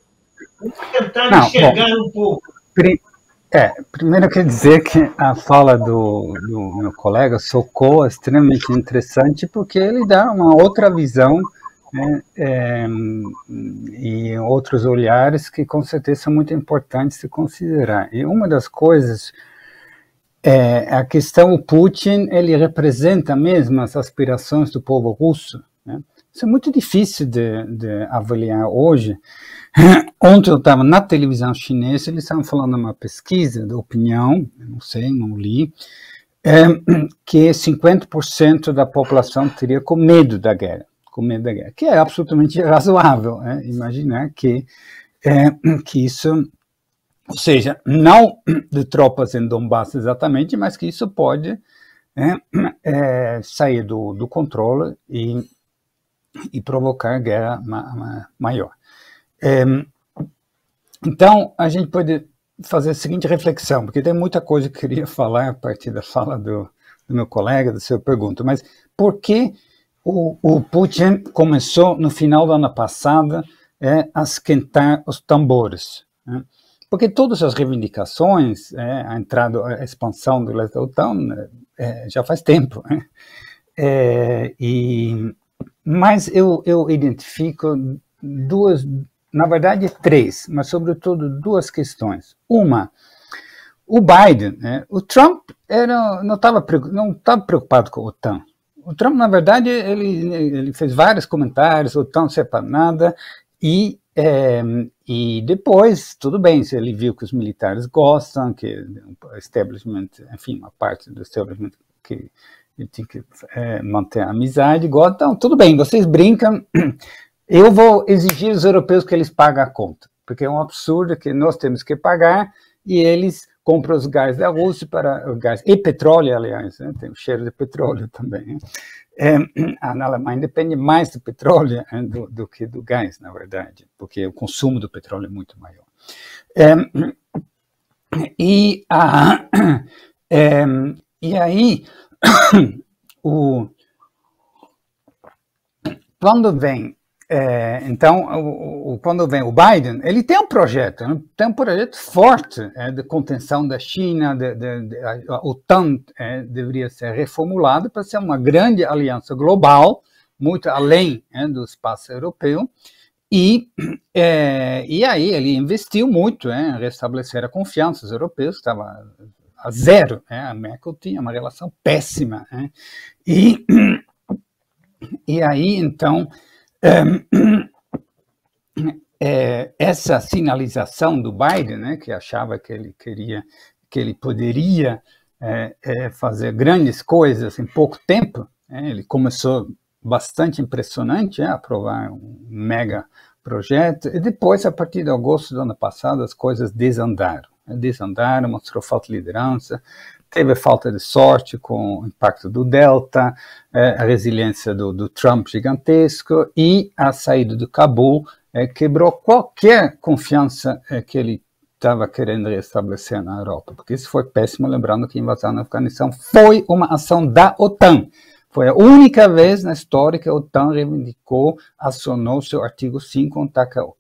vamos tentar enxergar um pouco. Primeiro quer dizer que a fala do meu colega Sokol é extremamente interessante, porque ele dá uma outra visão, né, e outros olhares que com certeza são muito importantes de considerar. E uma das coisas é a questão: o Putin, ele representa mesmo as aspirações do povo russo, né? Isso é muito difícil de avaliar hoje. Ontem eu estava na televisão chinesa, eles estavam falando de uma pesquisa de opinião, não sei, não li, que 50% da população teria com medo da guerra, que é absolutamente razoável, imaginar que isso, ou seja, não de tropas em Donbass exatamente, mas que isso pode sair do controle e provocar guerra maior. Então, a gente pode fazer a seguinte reflexão, porque tem muita coisa que eu queria falar a partir da fala do meu colega, da sua pergunta, mas por que o Putin começou no final do ano passado a esquentar os tambores? Né? Porque todas as reivindicações, a expansão do leste da OTAN, já faz tempo. Mas eu identifico na verdade 3, mas sobretudo 2 questões. Uma, o Biden, o Trump não estava preocupado com a OTAN. O Trump, na verdade, ele fez vários comentários: a OTAN não serve para nada, e depois, tudo bem, se ele viu que os militares gostam, que o establishment, enfim, uma parte do establishment que ele tinha que manter a amizade, gosta, então, tudo bem, vocês brincam, eu vou exigir dos europeus que eles paguem a conta, porque é um absurdo que nós temos que pagar e eles compram os gás da Rússia para o gás e petróleo, aliás, tem o cheiro de petróleo também. Na Alemanha depende mais do petróleo do que do gás, na verdade, porque o consumo do petróleo é muito maior. E aí, quando vem quando vem o Biden, ele tem um projeto forte de contenção da China, a OTAN deveria ser reformulada para ser uma grande aliança global, muito além do espaço europeu, e aí ele investiu muito em restabelecer a confiança dos europeus, que estava a zero, a Merkel tinha uma relação péssima, e aí, então, essa sinalização do Biden, que achava que ele poderia fazer grandes coisas em pouco tempo, ele começou bastante impressionante, a aprovar um mega projeto, e depois, a partir de agosto do ano passado, as coisas desandaram, mostrou falta de liderança, teve falta de sorte com o impacto do Delta, a resiliência do Trump gigantesco, e a saída do Cabul quebrou qualquer confiança que ele estava querendo restabelecer na Europa, porque isso foi péssimo, lembrando que a invasão no Afeganistão foi uma ação da OTAN. Foi a única vez na história que a OTAN reivindicou, acionou seu artigo 5,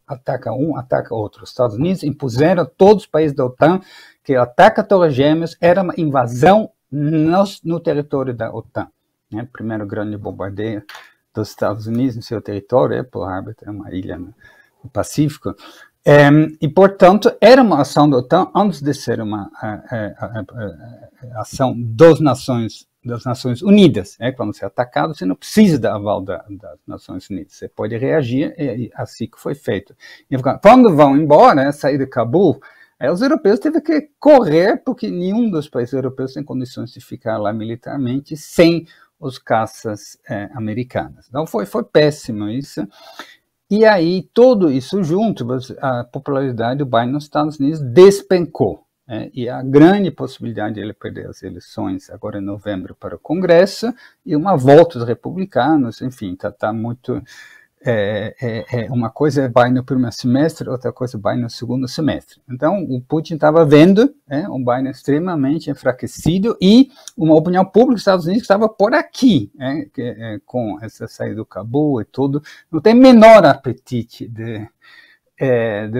ataca um, ataca outro. Os Estados Unidos impuseram a todos os países da OTAN que o ataque a Torres Gêmeas era uma invasão no território da OTAN. Primeiro grande bombardeio dos Estados Unidos no seu território, Pearl Harbor é uma ilha no Pacífico. E, portanto, era uma ação da OTAN antes de ser uma ação das Nações Unidas. Quando você é atacado, você não precisa da aval das Nações Unidas. Você pode reagir, e assim que foi feito. E quando vão embora, sair de Cabul, os europeus tiveram que correr, porque nenhum dos países europeus tem condições de ficar lá militarmente sem os caças americanos. Então, foi péssimo isso. E aí, tudo isso junto, a popularidade do Biden nos Estados Unidos despencou. E a grande possibilidade de ele perder as eleições agora em novembro para o Congresso e uma volta dos republicanos, enfim, tá muito... uma coisa é Biden no primeiro semestre, outra coisa é Biden no segundo semestre. Então, o Putin estava vendo um Biden extremamente enfraquecido e uma opinião pública dos Estados Unidos que estava por aqui, com essa saída do Cabul e tudo, não tem menor apetite de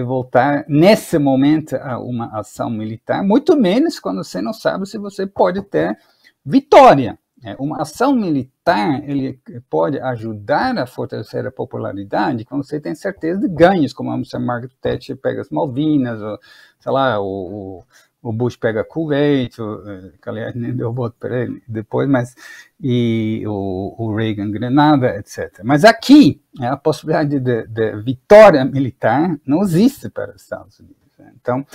voltar nesse momento a uma ação militar, muito menos quando você não sabe se você pode ter vitória. Uma ação militar, ele pode ajudar a fortalecer a popularidade quando você tem certeza de ganhos, como a Margaret Thatcher pega as Malvinas, ou, sei lá, o Bush pega Kuwait, que aliás nem deu voto para ele depois, mas e o Reagan Grenada, etc. Mas aqui, a possibilidade de vitória militar não existe para os Estados Unidos. Então,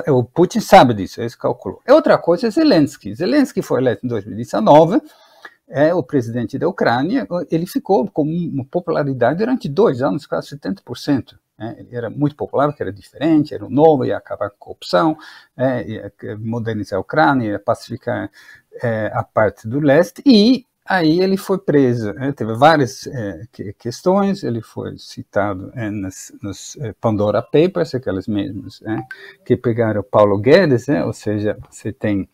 o Putin sabe disso, ele calculou. Outra coisa é Zelensky. Zelensky foi eleito em 2019, o presidente da Ucrânia, ele ficou com uma popularidade durante 2 anos, quase 70%. Ele era muito popular, porque era diferente, era novo, ia acabar com a corrupção, ia modernizar a Ucrânia, ia pacificar a parte do leste, e aí ele foi preso. Teve várias questões, ele foi citado nos Pandora Papers, aquelas mesmas que pegaram o Paulo Guedes, ou seja, você tem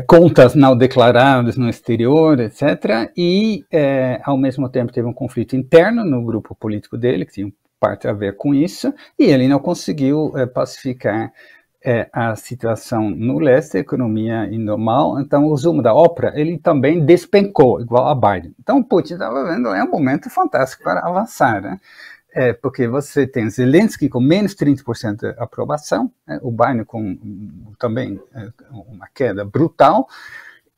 contas não declaradas no exterior, etc. E, ao mesmo tempo, teve um conflito interno no grupo político dele, que tinha parte a ver com isso, e ele não conseguiu pacificar a situação no leste, a economia indo mal. Então, o resumo da ópera, ele também despencou, igual a Biden. Então, o Putin estava vendo, um momento fantástico para avançar, né? Porque você tem Zelensky com menos 30% de aprovação, o Biden com também uma queda brutal,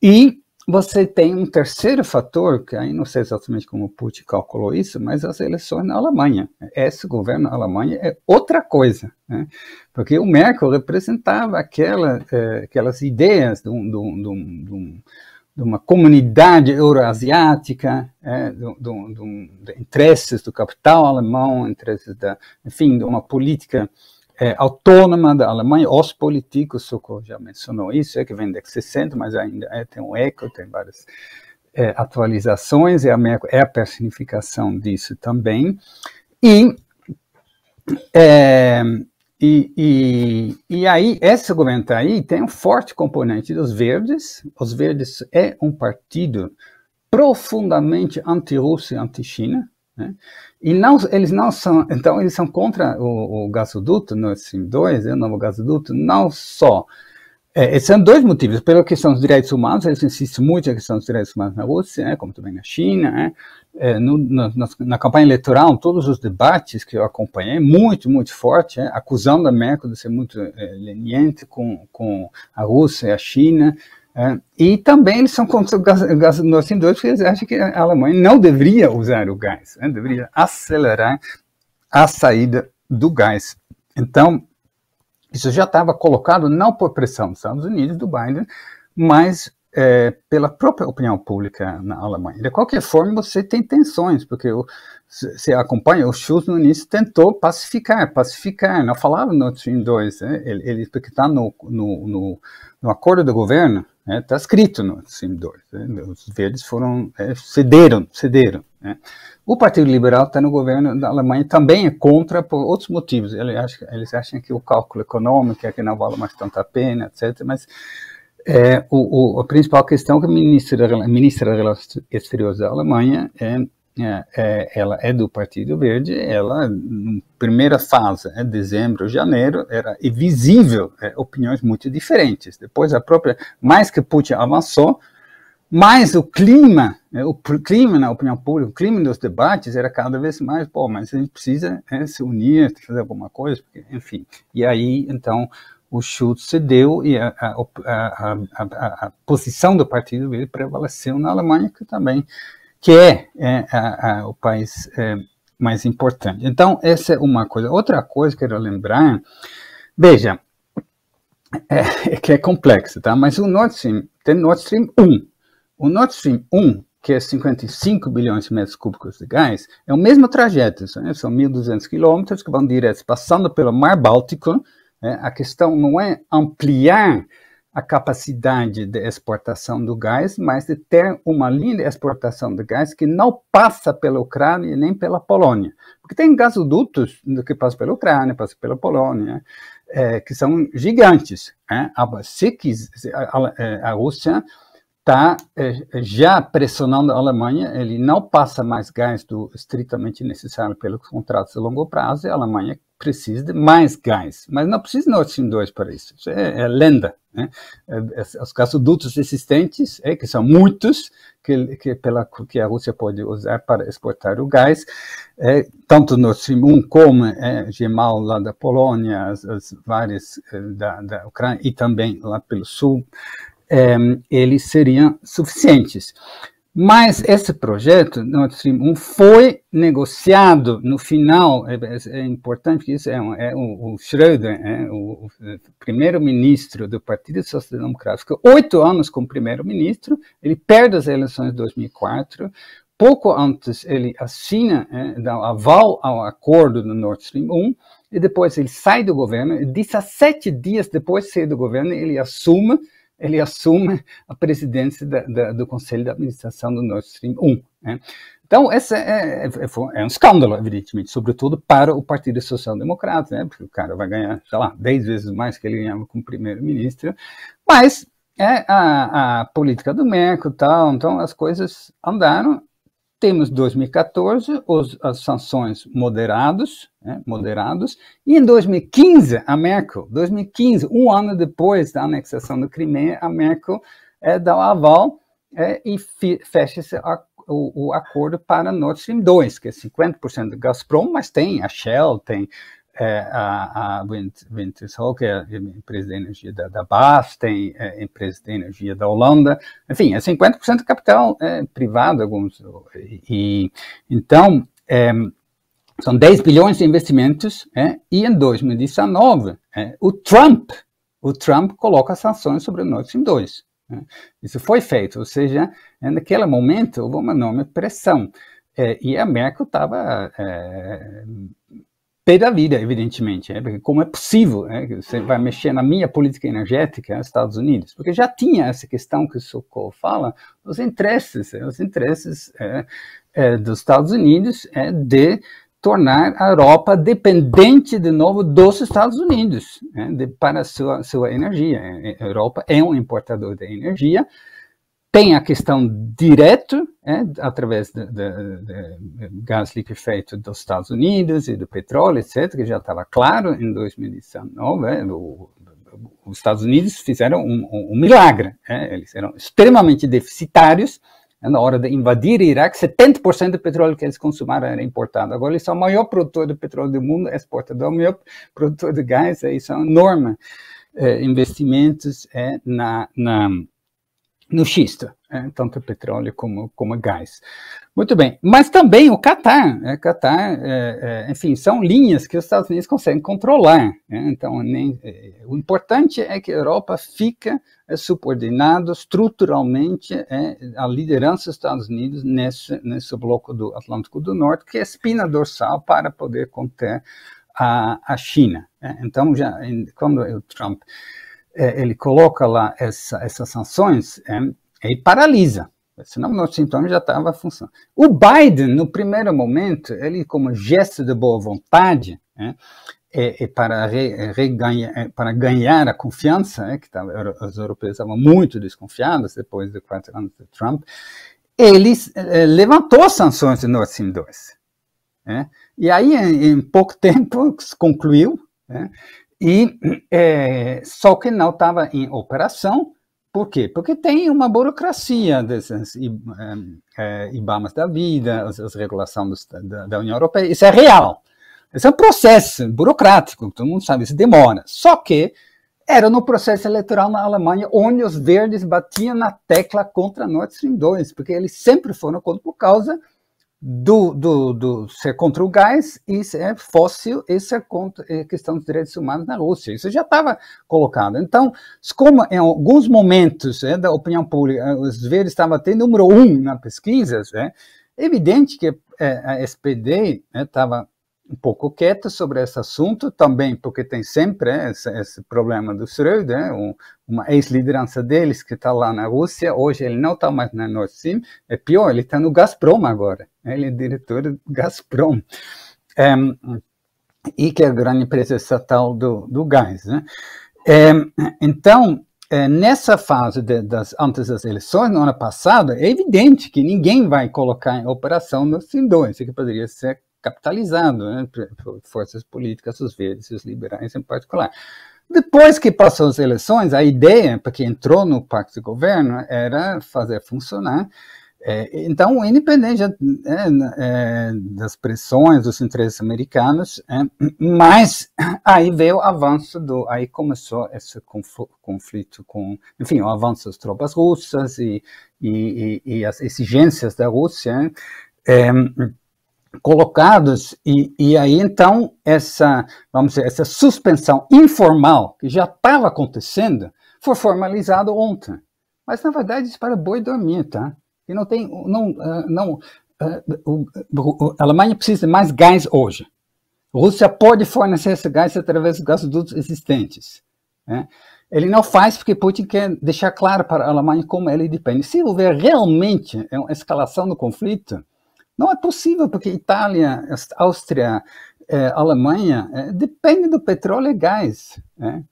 e você tem um terceiro fator, que aí não sei exatamente como o Putin calculou isso, mas as eleições na Alemanha. Esse governo na Alemanha é outra coisa, né? Porque o Merkel representava aquelas ideias de uma comunidade euroasiática, de interesses do capital alemão, interesses enfim, de uma política autônoma da Alemanha. Os políticos, Socorro já mencionou isso, que vem da 60, mas ainda tem um eco, tem várias atualizações, e a Merkel é a personificação disso também. E aí, esse governo aí tem um forte componente dos verdes. Os verdes é um partido profundamente anti-Rússia e anti-China, né? E eles não são, então eles são contra o gasoduto Nord Stream 2, o novo gasoduto, não só. Esses são 2 motivos. Pela questão dos direitos humanos, eles insistem muito na questão dos direitos humanos na Rússia, como também na China. Na campanha eleitoral, todos os debates que eu acompanhei, muito, muito forte, acusando a Merkel de ser muito leniente com a Rússia e a China. E também eles são contra o gás Nord Stream 2, porque eles acham que a Alemanha não deveria usar o gás, deveria acelerar a saída do gás. Então, isso já estava colocado não por pressão dos Estados Unidos, do Biden, mas pela própria opinião pública na Alemanha. De qualquer forma, você tem tensões, porque você acompanha, o Schulz no início tentou pacificar, não falava no Nord Stream 2, porque está no acordo do governo, está escrito no Nord Stream 2, os verdes cederam. O Partido Liberal está no governo da Alemanha, também é contra por outros motivos. Eles acham que o cálculo econômico é que não vale mais tanto a pena, etc. Mas a principal questão é que a ministra da Relações Exteriores da Alemanha ela é do Partido Verde. Ela, na primeira fase, dezembro, janeiro, era visível opiniões muito diferentes. Depois, mais que Putin avançou, Mas o clima na opinião pública, o clima dos debates era cada vez mais, mas a gente precisa se unir, fazer alguma coisa, porque, enfim. E aí, então, o Schulz cedeu e a posição do partido dele prevaleceu na Alemanha, que é o país mais importante. Então, essa é uma coisa. Outra coisa que eu quero lembrar, veja, que é complexo, tá? Mas o Nord Stream, tem Nord Stream 1. O Nord Stream 1, que é 55 bilhões de metros cúbicos de gás, é o mesmo trajeto, né? São 1.200 quilômetros que vão direto, passando pelo Mar Báltico. A questão não é ampliar a capacidade de exportação do gás, mas de ter uma linha de exportação de gás que não passa pela Ucrânia nem pela Polônia. Porque tem gasodutos que passam pela Ucrânia, passam pela Polônia, que são gigantes. A Rússia está já pressionando a Alemanha, ele não passa mais gás do estritamente necessário pelos contratos de longo prazo, e a Alemanha precisa de mais gás, mas não precisa de Nord Stream 2 para isso. Isso é lenda, né? Os gasodutos existentes, que são muitos, que a Rússia pode usar para exportar o gás, tanto Nord Stream 1 como Gemal lá da Polônia, as várias da Ucrânia e também lá pelo sul, eles seriam suficientes. Mas esse projeto, Nord Stream 1, foi negociado no final, é importante que isso o Schröder, o primeiro-ministro do Partido Social Democrático, 8 anos como primeiro-ministro, ele perde as eleições de 2004, pouco antes ele assina, dá aval ao acordo do Nord Stream 1, e depois ele sai do governo, e 17 dias depois de sair do governo, ele assume a presidência do Conselho de Administração do Nord Stream 1. Né? Então, esse é um escândalo, evidentemente, sobretudo para o Partido Social Democrata, né? Porque o cara vai ganhar, 10 vezes mais que ele ganhava como primeiro-ministro, mas a política do Merkel e tal, então as coisas andaram. Temos 2014, as sanções moderados, e em 2015, a Merkel, 2015, um ano depois da anexação da Crimeia, a Merkel dá o aval e fecha-se o acordo para Nord Stream 2, que é 50% do Gazprom, mas tem a Shell, tem a Wintershall, que é a empresa de energia da BAS, tem a empresa de energia da Holanda, enfim, é 50% do capital privado, e então são 10 bilhões de investimentos, e em 2019 o Trump coloca sanções sobre o Nord Stream 2. Isso foi feito, ou seja, naquele momento houve uma enorme pressão, e a Merkel estava pé da vida, evidentemente, porque como é possível que você vai mexer na minha política energética nos Estados Unidos? Porque já tinha essa questão que o Sokol fala, os interesses dos Estados Unidos de tornar a Europa dependente de novo dos Estados Unidos para a sua energia. A Europa é um importador de energia, tem a questão direta, através do gás liquefeito dos Estados Unidos e do petróleo, etc., que já estava claro em 2019. Os Estados Unidos fizeram um milagre. Eles eram extremamente deficitários. Na hora de invadir o Iraque, 70% do petróleo que eles consumaram era importado. Agora eles são o maior produtor de petróleo do mundo, exportador, o maior produtor de gás, e são enormes investimentos no xisto, tanto petróleo como gás. Muito bem, mas também o Catar, enfim, são linhas que os Estados Unidos conseguem controlar. Então, o importante é que a Europa fica subordinada estruturalmente à liderança dos Estados Unidos nesse bloco do Atlântico do Norte, que é a espina dorsal para poder conter a China. Então, quando o Trump ele coloca lá essas sanções, e paralisa, senão o Nord Stream já estava funcionando. O Biden, no primeiro momento, ele como gesto de boa vontade, para ganhar a confiança, que os europeus estavam muito desconfiados depois de 4 anos de Trump, ele levantou as sanções de Nord Stream 2. E aí, em pouco tempo, concluiu, só que não estava em operação, Por quê? Porque tem uma burocracia desses IBAMAs da vida, as regulações da União Europeia, isso é real. Esse é um processo burocrático, todo mundo sabe, isso demora. Só que era no processo eleitoral na Alemanha onde os verdes batiam na tecla contra Nord Stream 2, porque eles sempre foram contra por causa do ser contra o gás, isso é fóssil, isso é contra a questão dos direitos humanos na Rússia. Isso já estava colocado. Então, como em alguns momentos da opinião pública, os verdes estavam até número 1 na pesquisa, é evidente que a SPD estava um pouco quieta sobre esse assunto, também porque tem sempre esse problema do Schröder, uma ex-liderança deles que está lá na Rússia, hoje ele não está mais na Nord Stream, é pior, ele está no Gazprom agora, ele é diretor do Gazprom, e que é a grande empresa estatal do gás. Né? Então, nessa fase antes das eleições, no ano passado, é evidente que ninguém vai colocar em operação Nord Stream 2, que poderia ser capitalizado, né, por forças políticas, os verdes e os liberais em particular. Depois que passou as eleições, a ideia, porque entrou no pacto de governo, era fazer funcionar. Então, independente das pressões dos interesses americanos, mas aí veio o avanço aí começou esse conflito com, enfim, o avanço das tropas russas e as exigências da Rússia, colocados, e aí então vamos dizer, essa suspensão informal que já estava acontecendo foi formalizado ontem. Mas na verdade isso para boi dormir, tá? E a Alemanha precisa de mais gás hoje. A Rússia pode fornecer esse gás através dos gasodutos existentes. Né? Ele não faz porque Putin quer deixar claro para a Alemanha como ele depende. Se houver realmente uma escalação do conflito, não é possível, porque Itália, Áustria, Alemanha depende do petróleo e gás.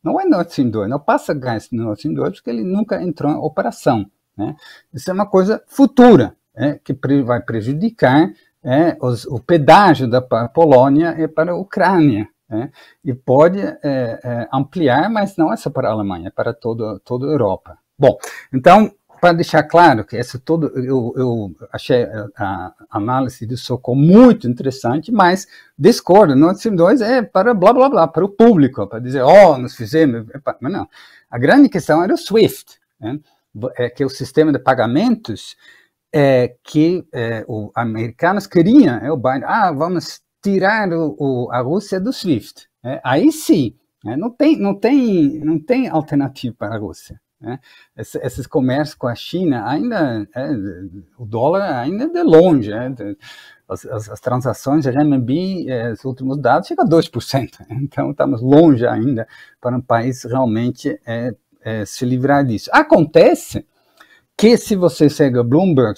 Não é Nord Stream 2, não passa gás no Nord Stream 2 porque ele nunca entrou em operação. Isso é uma coisa futura, que vai prejudicar o pedágio da Polônia e para a Ucrânia. E pode ampliar, mas não é só para a Alemanha, é para toda a Europa. Bom, então, para deixar claro que eu achei a análise do Sokol muito interessante, mas discordo, Nord Stream 2 é para blá blá blá, para o público, para dizer, nós fizemos, mas não. A grande questão era o SWIFT, que é o sistema de pagamentos que os americanos queriam, o Biden, vamos tirar a Rússia do SWIFT. Aí sim, não tem alternativa para a Rússia. Esses comércios com a China, ainda o dólar ainda é de longe. As transações de RMB, os últimos dados, chegam a 2%. Então, estamos longe ainda para um país realmente se livrar disso. Acontece que se você segue Bloomberg,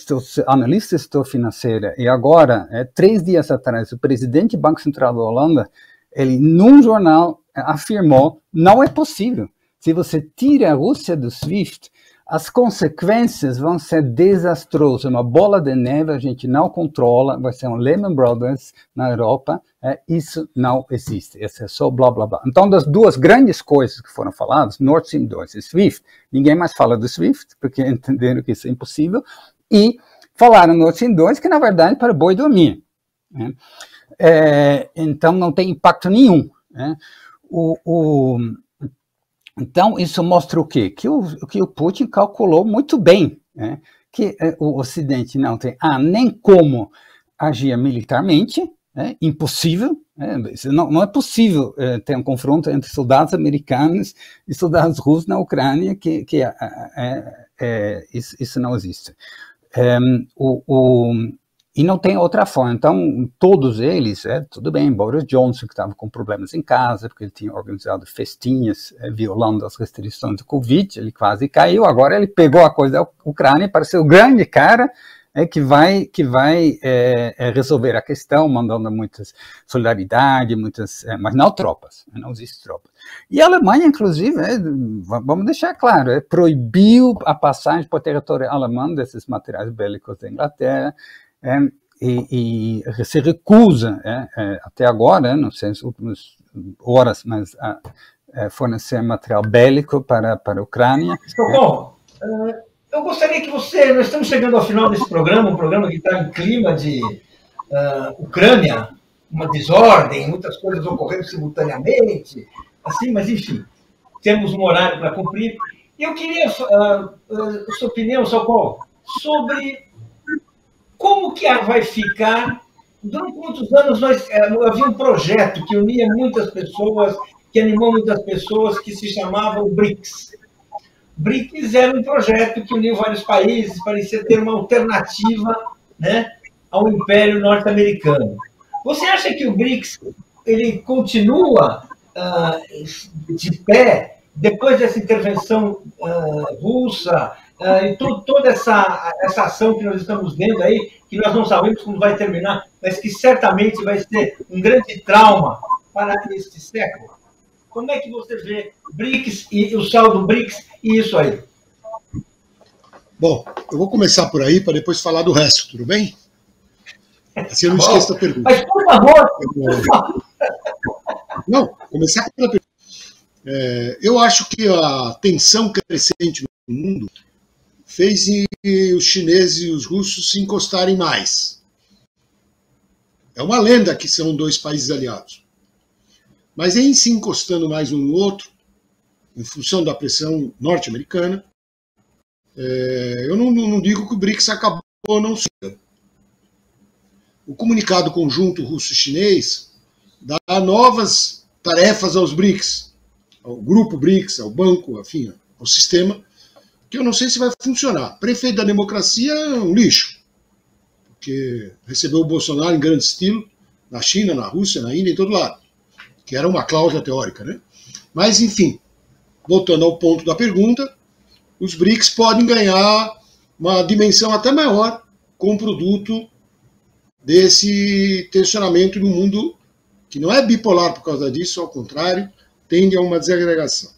analista do setor financeiro, e agora, 3 dias atrás, o presidente do Banco Central da Holanda, ele, num jornal, afirmou, não é possível. Se você tira a Rússia do SWIFT, as consequências vão ser desastrosas. Uma bola de neve, a gente não controla, vai ser um Lehman Brothers na Europa. Isso não existe. Isso é só blá, blá, blá. Então, das duas grandes coisas que foram faladas, Nord Stream 2 e SWIFT, ninguém mais fala do SWIFT, porque entenderam que isso é impossível, e falaram Nord Stream 2, que na verdade é para boi dormir. Então, não tem impacto nenhum. Então, isso mostra o quê? Que o Putin calculou muito bem, que o Ocidente não tem nem como agir militarmente, impossível, não é possível ter um confronto entre soldados americanos e soldados russos na Ucrânia, isso não existe. E não tem outra forma. Então, todos eles, tudo bem, Boris Johnson, que estava com problemas em casa, porque ele tinha organizado festinhas violando as restrições do Covid, ele quase caiu, agora ele pegou a coisa da Ucrânia para ser o grande cara que vai resolver a questão, mandando muitas solidariedade, mas não tropas, não existe tropas. E a Alemanha, inclusive, vamos deixar claro, proibiu a passagem para o território alemão desses materiais bélicos da Inglaterra, e se recusa, até agora, não sei, nas últimas horas, mas fornecer material bélico para a Ucrânia. Socorro, Eu gostaria que você... Nós estamos chegando ao final desse programa, um programa que está em clima de Ucrânia, uma desordem, muitas coisas ocorrendo simultaneamente, assim, mas enfim, temos um horário para cumprir. E eu queria a sua opinião, Socorro, sobre como que vai ficar. Durante muitos anos havia um projeto que unia muitas pessoas, que animou muitas pessoas, que se chamava o BRICS. BRICS era um projeto que uniu vários países, parecia ter uma alternativa, né, ao Império Norte-Americano. Você acha que o BRICS ele continua de pé depois dessa intervenção russa e toda essa ação que nós estamos vendo aí, que nós não sabemos como vai terminar, mas que certamente vai ser um grande trauma para este século? Como é que você vê BRICS e o saldo BRICS e isso aí? Bom, eu vou começar por aí para depois falar do resto, tudo bem? Assim eu não esqueço da pergunta. Mas, por favor... Não, começar pela pergunta. Eu acho que a tensão crescente no mundo fez os chineses e os russos se encostarem mais. É uma lenda que são dois países aliados. Mas em se encostando mais um no outro, em função da pressão norte-americana, eu não digo que o BRICS acabou ou não siga. O comunicado conjunto russo-chinês dá novas tarefas aos BRICS, ao grupo BRICS, ao banco, enfim, ao sistema, que eu não sei se vai funcionar. Prefeito da democracia é um lixo, porque recebeu o Bolsonaro em grande estilo, na China, na Rússia, na Índia, em todo lado, que era uma cláusula teórica, né? Mas, enfim, voltando ao ponto da pergunta, os BRICS podem ganhar uma dimensão até maior com o produto desse tensionamento no mundo, que não é bipolar por causa disso, ao contrário, tende a uma desagregação.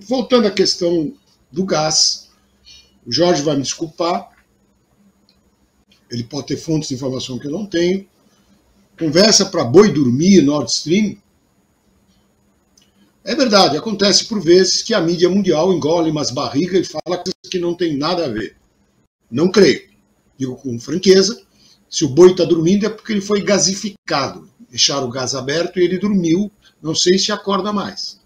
Voltando à questão do gás, o Jorge vai me desculpar, ele pode ter fontes de informação que eu não tenho, conversa para boi dormir, Nord Stream. É verdade, acontece por vezes que a mídia mundial engole umas barrigas e fala coisas que não tem nada a ver. Não creio. Digo com franqueza, se o boi está dormindo é porque ele foi gasificado. Deixaram o gás aberto e ele dormiu, não sei se acorda mais.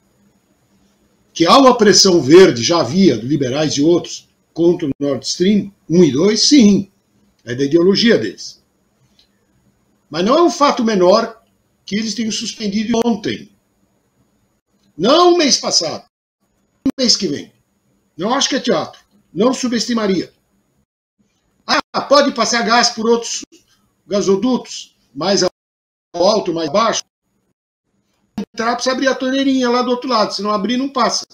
Que há uma pressão verde, já havia, de liberais e outros, contra o Nord Stream 1 e 2, sim, é da ideologia deles. Mas não é um fato menor que eles tenham suspendido ontem. Não mês passado, mês que vem. Não acho que é teatro, não subestimaria. Pode passar gás por outros gasodutos, mais alto, mais baixo. Entrar, precisa abrir a torneirinha lá do outro lado, se não abrir, não passa.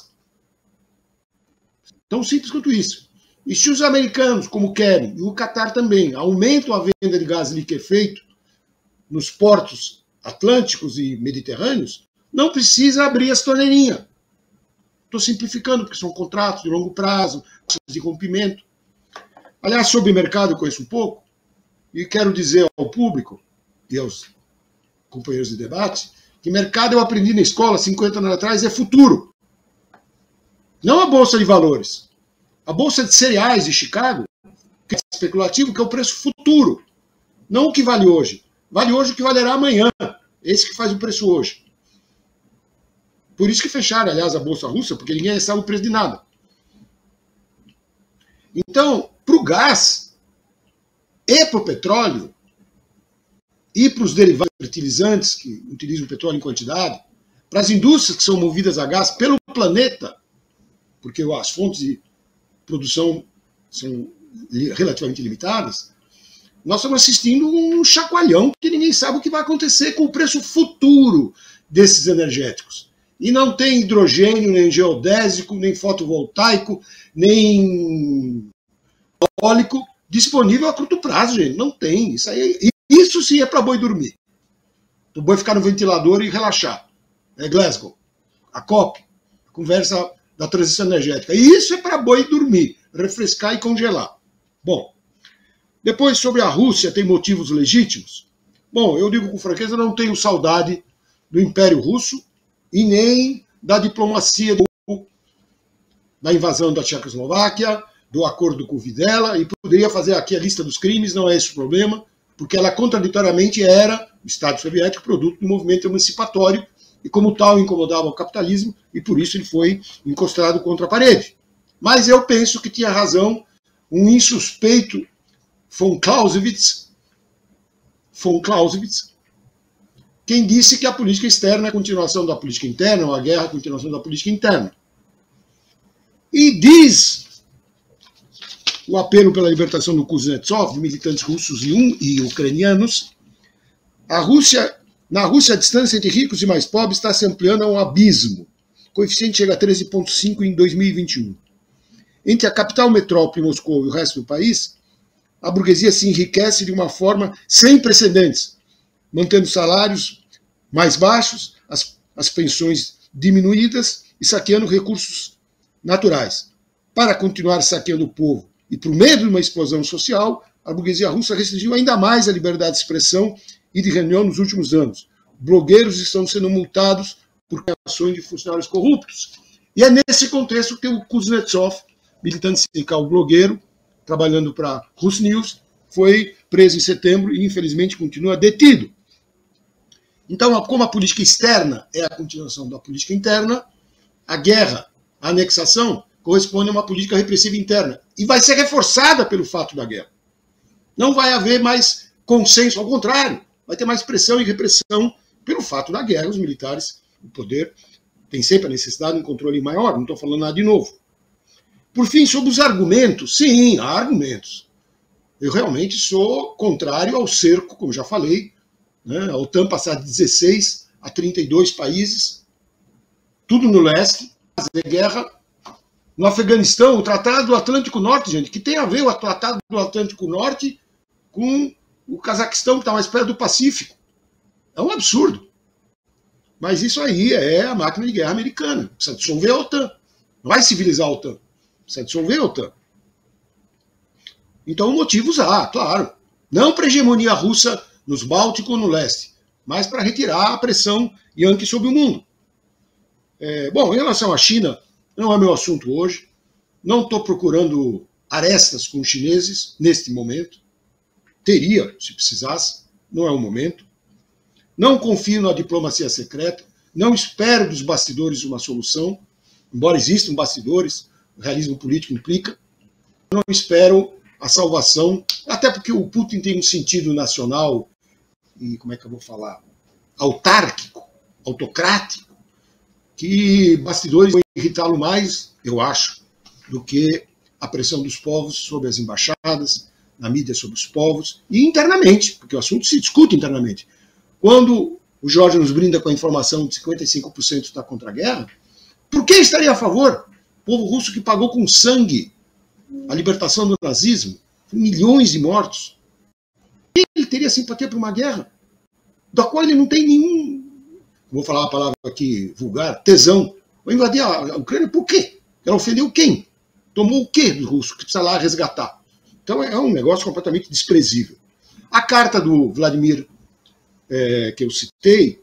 Tão simples quanto isso. E se os americanos, como querem, e o Qatar também, aumentam a venda de gás liquefeito nos portos atlânticos e mediterrâneos, não precisa abrir as torneirinhas. Estou simplificando, porque são contratos de longo prazo, de rompimento. Aliás, sobre mercado eu conheço um pouco, e quero dizer ao público e aos companheiros de debate que mercado eu aprendi na escola 50 anos atrás é futuro. Não a Bolsa de Valores. A Bolsa de Cereais de Chicago, que é especulativo, que é o preço futuro. Não o que vale hoje. Vale hoje o que valerá amanhã. Esse que faz o preço hoje. Por isso que fecharam, aliás, a Bolsa Russa, porque ninguém sabe o preço de nada. Então, para o gás e para o petróleo, e para os derivados fertilizantes que utilizam petróleo em quantidade, para as indústrias que são movidas a gás pelo planeta, porque as fontes de produção são relativamente limitadas, nós estamos assistindo um chacoalhão que ninguém sabe o que vai acontecer com o preço futuro desses energéticos. E não tem hidrogênio, nem geodésico, nem fotovoltaico, nem eólico disponível a curto prazo, gente. Não tem. Isso sim é para boi dormir. O boi ficar no ventilador e relaxar. É Glasgow, a COP, a conversa da transição energética. E isso é para boi dormir, refrescar e congelar. Bom, depois sobre a Rússia, tem motivos legítimos? Bom, eu digo com franqueza, não tenho saudade do Império Russo e nem da diplomacia da invasão da Tchecoslováquia, do acordo com o Videla, e poderia fazer aqui a lista dos crimes, não é esse o problema, porque ela contraditoriamente era, o Estado soviético, produto do movimento emancipatório, e como tal incomodava o capitalismo, e por isso ele foi encostado contra a parede. Mas eu penso que tinha razão um insuspeito von Clausewitz, quem disse que a política externa é a continuação da política interna, ou a guerra é a continuação da política interna. E diz o apelo pela libertação do Kuznetsov, de militantes russos e ucranianos, na Rússia a distância entre ricos e mais pobres está se ampliando a um abismo. O coeficiente chega a 13,5 em 2021. Entre a capital metrópole, Moscou, e o resto do país, a burguesia se enriquece de uma forma sem precedentes, mantendo salários mais baixos, as pensões diminuídas e saqueando recursos naturais. Para continuar saqueando o povo e por medo de uma explosão social, a burguesia russa restringiu ainda mais a liberdade de expressão e de reunião nos últimos anos. Blogueiros estão sendo multados por ações de funcionários corruptos. E é nesse contexto que o Kuznetsov, militante sindical blogueiro, trabalhando para a Rusnews, foi preso em setembro e, infelizmente, continua detido. Então, como a política externa é a continuação da política interna, a guerra, a anexação, corresponde a uma política repressiva interna. E vai ser reforçada pelo fato da guerra. Não vai haver mais consenso, ao contrário, vai ter mais pressão e repressão pelo fato da guerra. Os militares, o poder, tem sempre a necessidade de um controle maior, não estou falando nada de novo. Por fim, sobre os argumentos, sim, há argumentos. Eu realmente sou contrário ao cerco, como já falei, né, a OTAN passar de 16 a 32 países, tudo no leste, fazer guerra. No Afeganistão, o Tratado do Atlântico Norte, gente, que tem a ver o Tratado do Atlântico Norte com o Cazaquistão, que está mais perto do Pacífico. É um absurdo. Mas isso aí é a máquina de guerra americana. Precisa dissolver a OTAN. Não vai civilizar a OTAN. Precisa dissolver a OTAN. Então, motivos há, claro. Não para a hegemonia russa nos Bálticos ou no leste, mas para retirar a pressão Yankee sobre o mundo. Bom, em relação à China, não é meu assunto hoje. Não estou procurando arestas com os chineses neste momento. Teria, se precisasse. Não é o momento. Não confio na diplomacia secreta. Não espero dos bastidores uma solução. Embora existam bastidores, o realismo político implica. Não espero a salvação, até porque o Putin tem um sentido nacional e, como é que eu vou falar, autárquico, autocrático, que bastidores vão irritá-lo mais, eu acho, do que a pressão dos povos sobre as embaixadas, na mídia sobre os povos, e internamente, porque o assunto se discute internamente. Quando o Jorge nos brinda com a informação de 55% está contra a guerra, por que estaria a favor? O povo russo que pagou com sangue a libertação do nazismo, milhões de mortos. Ele teria simpatia por uma guerra da qual ele não tem nenhum, vou falar uma palavra aqui vulgar, tesão. Vai invadir a Ucrânia por quê? Ela ofendeu quem? Tomou o quê dos russos que precisa lá resgatar? Então é um negócio completamente desprezível. A carta do Vladimir, que eu citei,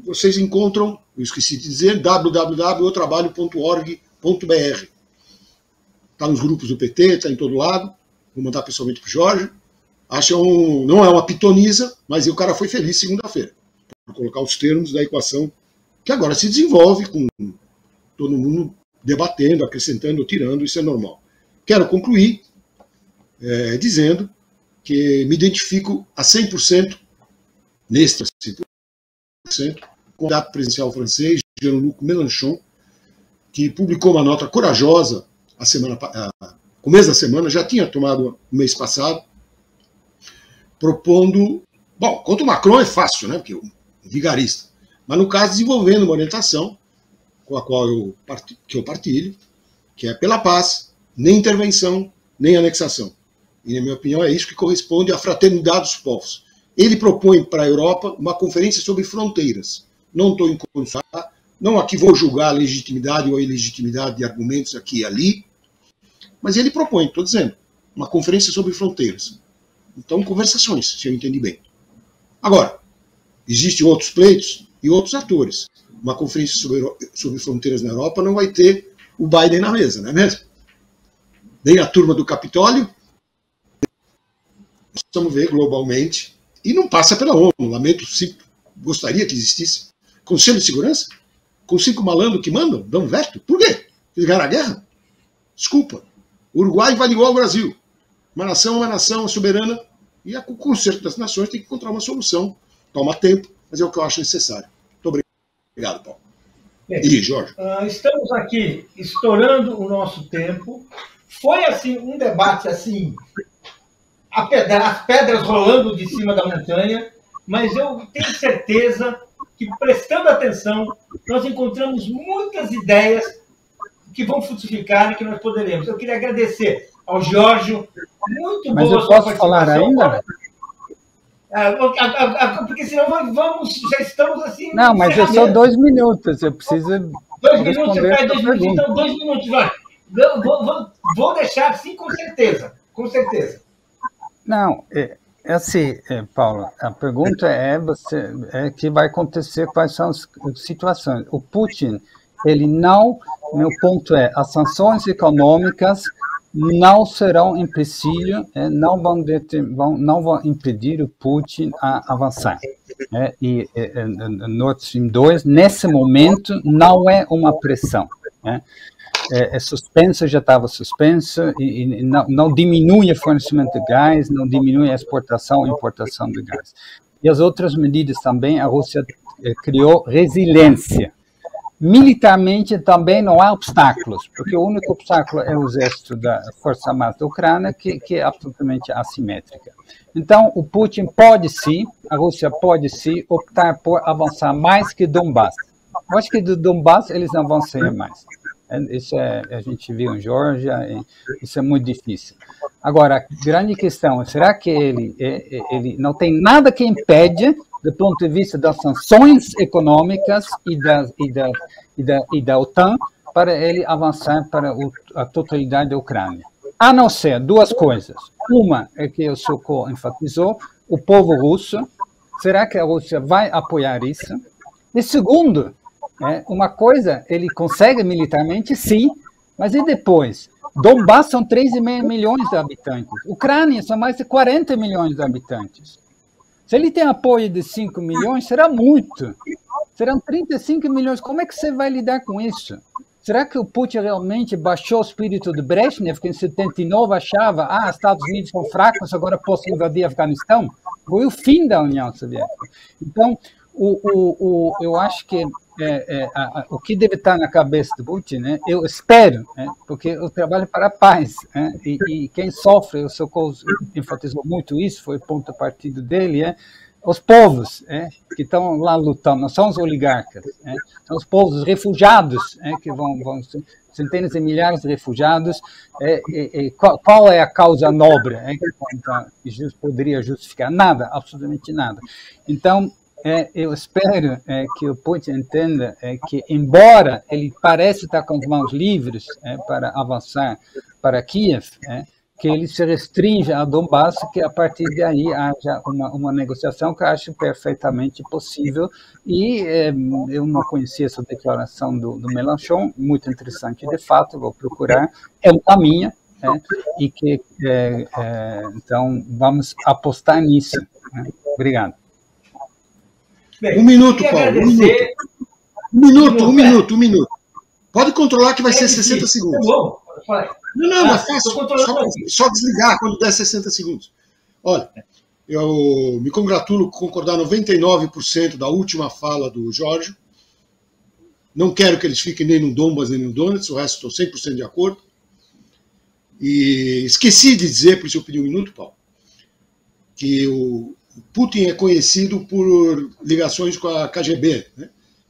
vocês encontram, eu esqueci de dizer, www.otrabalho.org.br. Está nos grupos do PT, está em todo lado. Vou mandar pessoalmente para o Jorge. Não é uma pitonisa, mas o cara foi feliz segunda-feira. Para colocar os termos da equação que agora se desenvolve com todo mundo debatendo, acrescentando, tirando, isso é normal. Quero concluir dizendo que me identifico a 100%, neste 100%, com o candidato presidencial francês, Jean-Luc Mélenchon, que publicou uma nota corajosa começo da semana, já tinha tomado no mês passado, propondo, bom, contra o Macron é fácil, né, porque é um vigarista, mas no caso desenvolvendo uma orientação com a qual eu partilho, que é pela paz, nem intervenção, nem anexação. E na minha opinião é isso que corresponde à fraternidade dos povos. Ele propõe para a Europa uma conferência sobre fronteiras. Não estou em condição, não aqui vou julgar a legitimidade ou a ilegitimidade de argumentos aqui e ali, mas ele propõe, estou dizendo, uma conferência sobre fronteiras. Então, conversações, se eu entendi bem. Agora, existem outros pleitos e outros atores. Uma conferência sobre fronteiras na Europa não vai ter o Biden na mesa, não é mesmo? Vem a turma do Capitólio, vamos ver globalmente, e não passa pela ONU, lamento, gostaria que existisse. Conselho de Segurança? Com 5 malandros que mandam? Dão veto? Por quê? Eles ganharam a guerra? Desculpa. O Uruguai vale igual ao Brasil. Uma nação soberana, e com o concerto das nações tem que encontrar uma solução. Toma tempo, mas é o que eu acho necessário. Muito obrigado, Paulo. Bem, e Jorge? Estamos aqui estourando o nosso tempo. Foi assim um debate assim, as pedras rolando de cima da montanha, mas eu tenho certeza que, prestando atenção, nós encontramos muitas ideias que vão frutificar e que nós poderemos. Eu queria agradecer ao Jorge, muito boa. Mas eu posso falar ainda? Porque senão já estamos assim... Não, mas é só 2 minutos, eu preciso 2 minutos, você pede 2 minutos, então 2 minutos, vai. Vou deixar sim, com certeza, com certeza. Não, assim, Paulo, a pergunta é que vai acontecer, quais são as situações. O Putin, ele não, meu ponto é, as sanções econômicas não serão empecilho, não vão impedir o Putin a avançar. E Nord Stream 2, nesse momento, não é uma pressão. É suspenso, já estava suspenso, e não diminui o fornecimento de gás, não diminui a exportação e importação de gás. E as outras medidas também, a Rússia criou resiliência. Militarmente também não há obstáculos, porque o único obstáculo é o exército da Força Armada da Ucrânia, que é absolutamente assimétrica. Então, o Putin pode sim, a Rússia pode sim, optar por avançar mais que Donbass. Eu acho que do Donbass eles não vão sair mais. Isso a gente viu em Geórgia, isso é muito difícil. Agora, a grande questão é, será que ele não tem nada que impede, do ponto de vista das sanções econômicas e da OTAN, para ele avançar para a totalidade da Ucrânia? A não ser 2 coisas. Uma é que o Sokol enfatizou, o povo russo. Será que a Rússia vai apoiar isso? E segundo, uma coisa, ele consegue militarmente, sim, mas e depois? Donbass são 3,5 milhões de habitantes. Ucrânia são mais de 40 milhões de habitantes. Se ele tem apoio de 5 milhões, será muito. Serão 35 milhões. Como é que você vai lidar com isso? Será que o Putin realmente baixou o espírito de Brezhnev, que em 79 achava, Estados Unidos são fracos, agora posso invadir Afeganistão? Foi o fim da União Soviética. Então, eu acho que o que deve estar na cabeça do Putin, eu espero, porque eu trabalho para a paz, e quem sofre, o Sokol enfatizou muito isso, foi o ponto de partida dele, os povos que estão lá lutando, não são os oligarcas, são os povos refugiados, que vão centenas de milhares de refugiados. Qual é a causa nobre que poderia justificar? Nada, absolutamente nada. Então, eu espero que o Putin entenda que, embora ele pareça estar com as mãos livres para avançar para Kiev, que ele se restrinja a Donbass, que a partir daí haja uma negociação que eu acho perfeitamente possível. E eu não conhecia essa declaração do Mélenchon, muito interessante de fato, vou procurar, é um caminho, e que, então, vamos apostar nisso. Obrigado. Bem, 1 minuto, Paulo. 1 minuto. Pode controlar que vai ser 60 segundos. Não, é fácil. Só desligar quando der 60 segundos. Olha, eu me congratulo com concordar 99% da última fala do Jorge. Não quero que eles fiquem nem no Donbass nem no Donetsk, o resto estou 100% de acordo. E esqueci de dizer, por isso eu pedi 1 minuto, Paulo, que o Putin é conhecido por ligações com a KGB.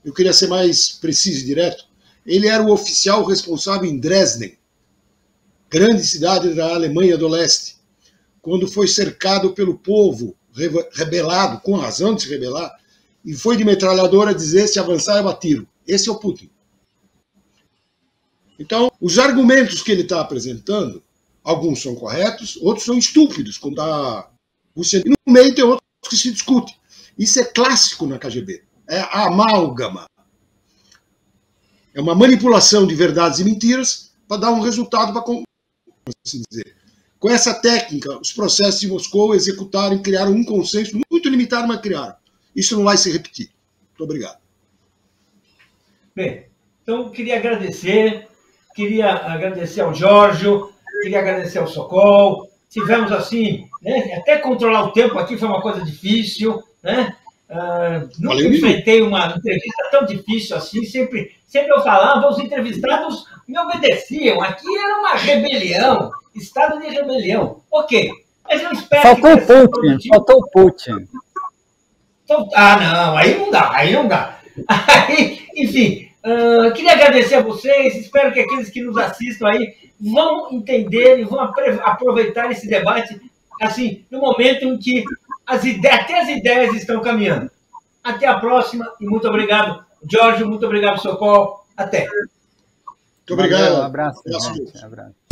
Eu queria ser mais preciso e direto. Ele era o oficial responsável em Dresden, grande cidade da Alemanha do Leste, quando foi cercado pelo povo rebelado, com razão de se rebelar, e foi de metralhadora dizer: se avançar eu atiro. Esse é o Putin. Então, os argumentos que ele está apresentando, alguns são corretos, outros são estúpidos, como da Rússia. E no meio tem outros que se discutem. Isso é clássico na KGB. É a amálgama. É uma manipulação de verdades e mentiras para dar um resultado, assim dizer. Com essa técnica, os processos de Moscou executaram e criaram um consenso muito limitado, mas criaram. Isso não vai se repetir. Muito obrigado. Bem, então queria agradecer ao Jorge, queria agradecer ao Sokol. Tivemos assim, né, até controlar o tempo aqui foi uma coisa difícil, né? Nunca enfrentei uma entrevista tão difícil assim, sempre eu falava, os entrevistados me obedeciam, aqui era uma rebelião, estado de rebelião. Ok, mas eu espero Faltou o Putin. Não, aí não dá. Enfim, queria agradecer a vocês, espero que aqueles que nos assistam aí vão entender e vão aproveitar esse debate, assim, no momento em que até as ideias estão caminhando. Até a próxima e muito obrigado, Jorge, muito obrigado, Sokol. Até. Muito obrigado. Um abraço. Abraço.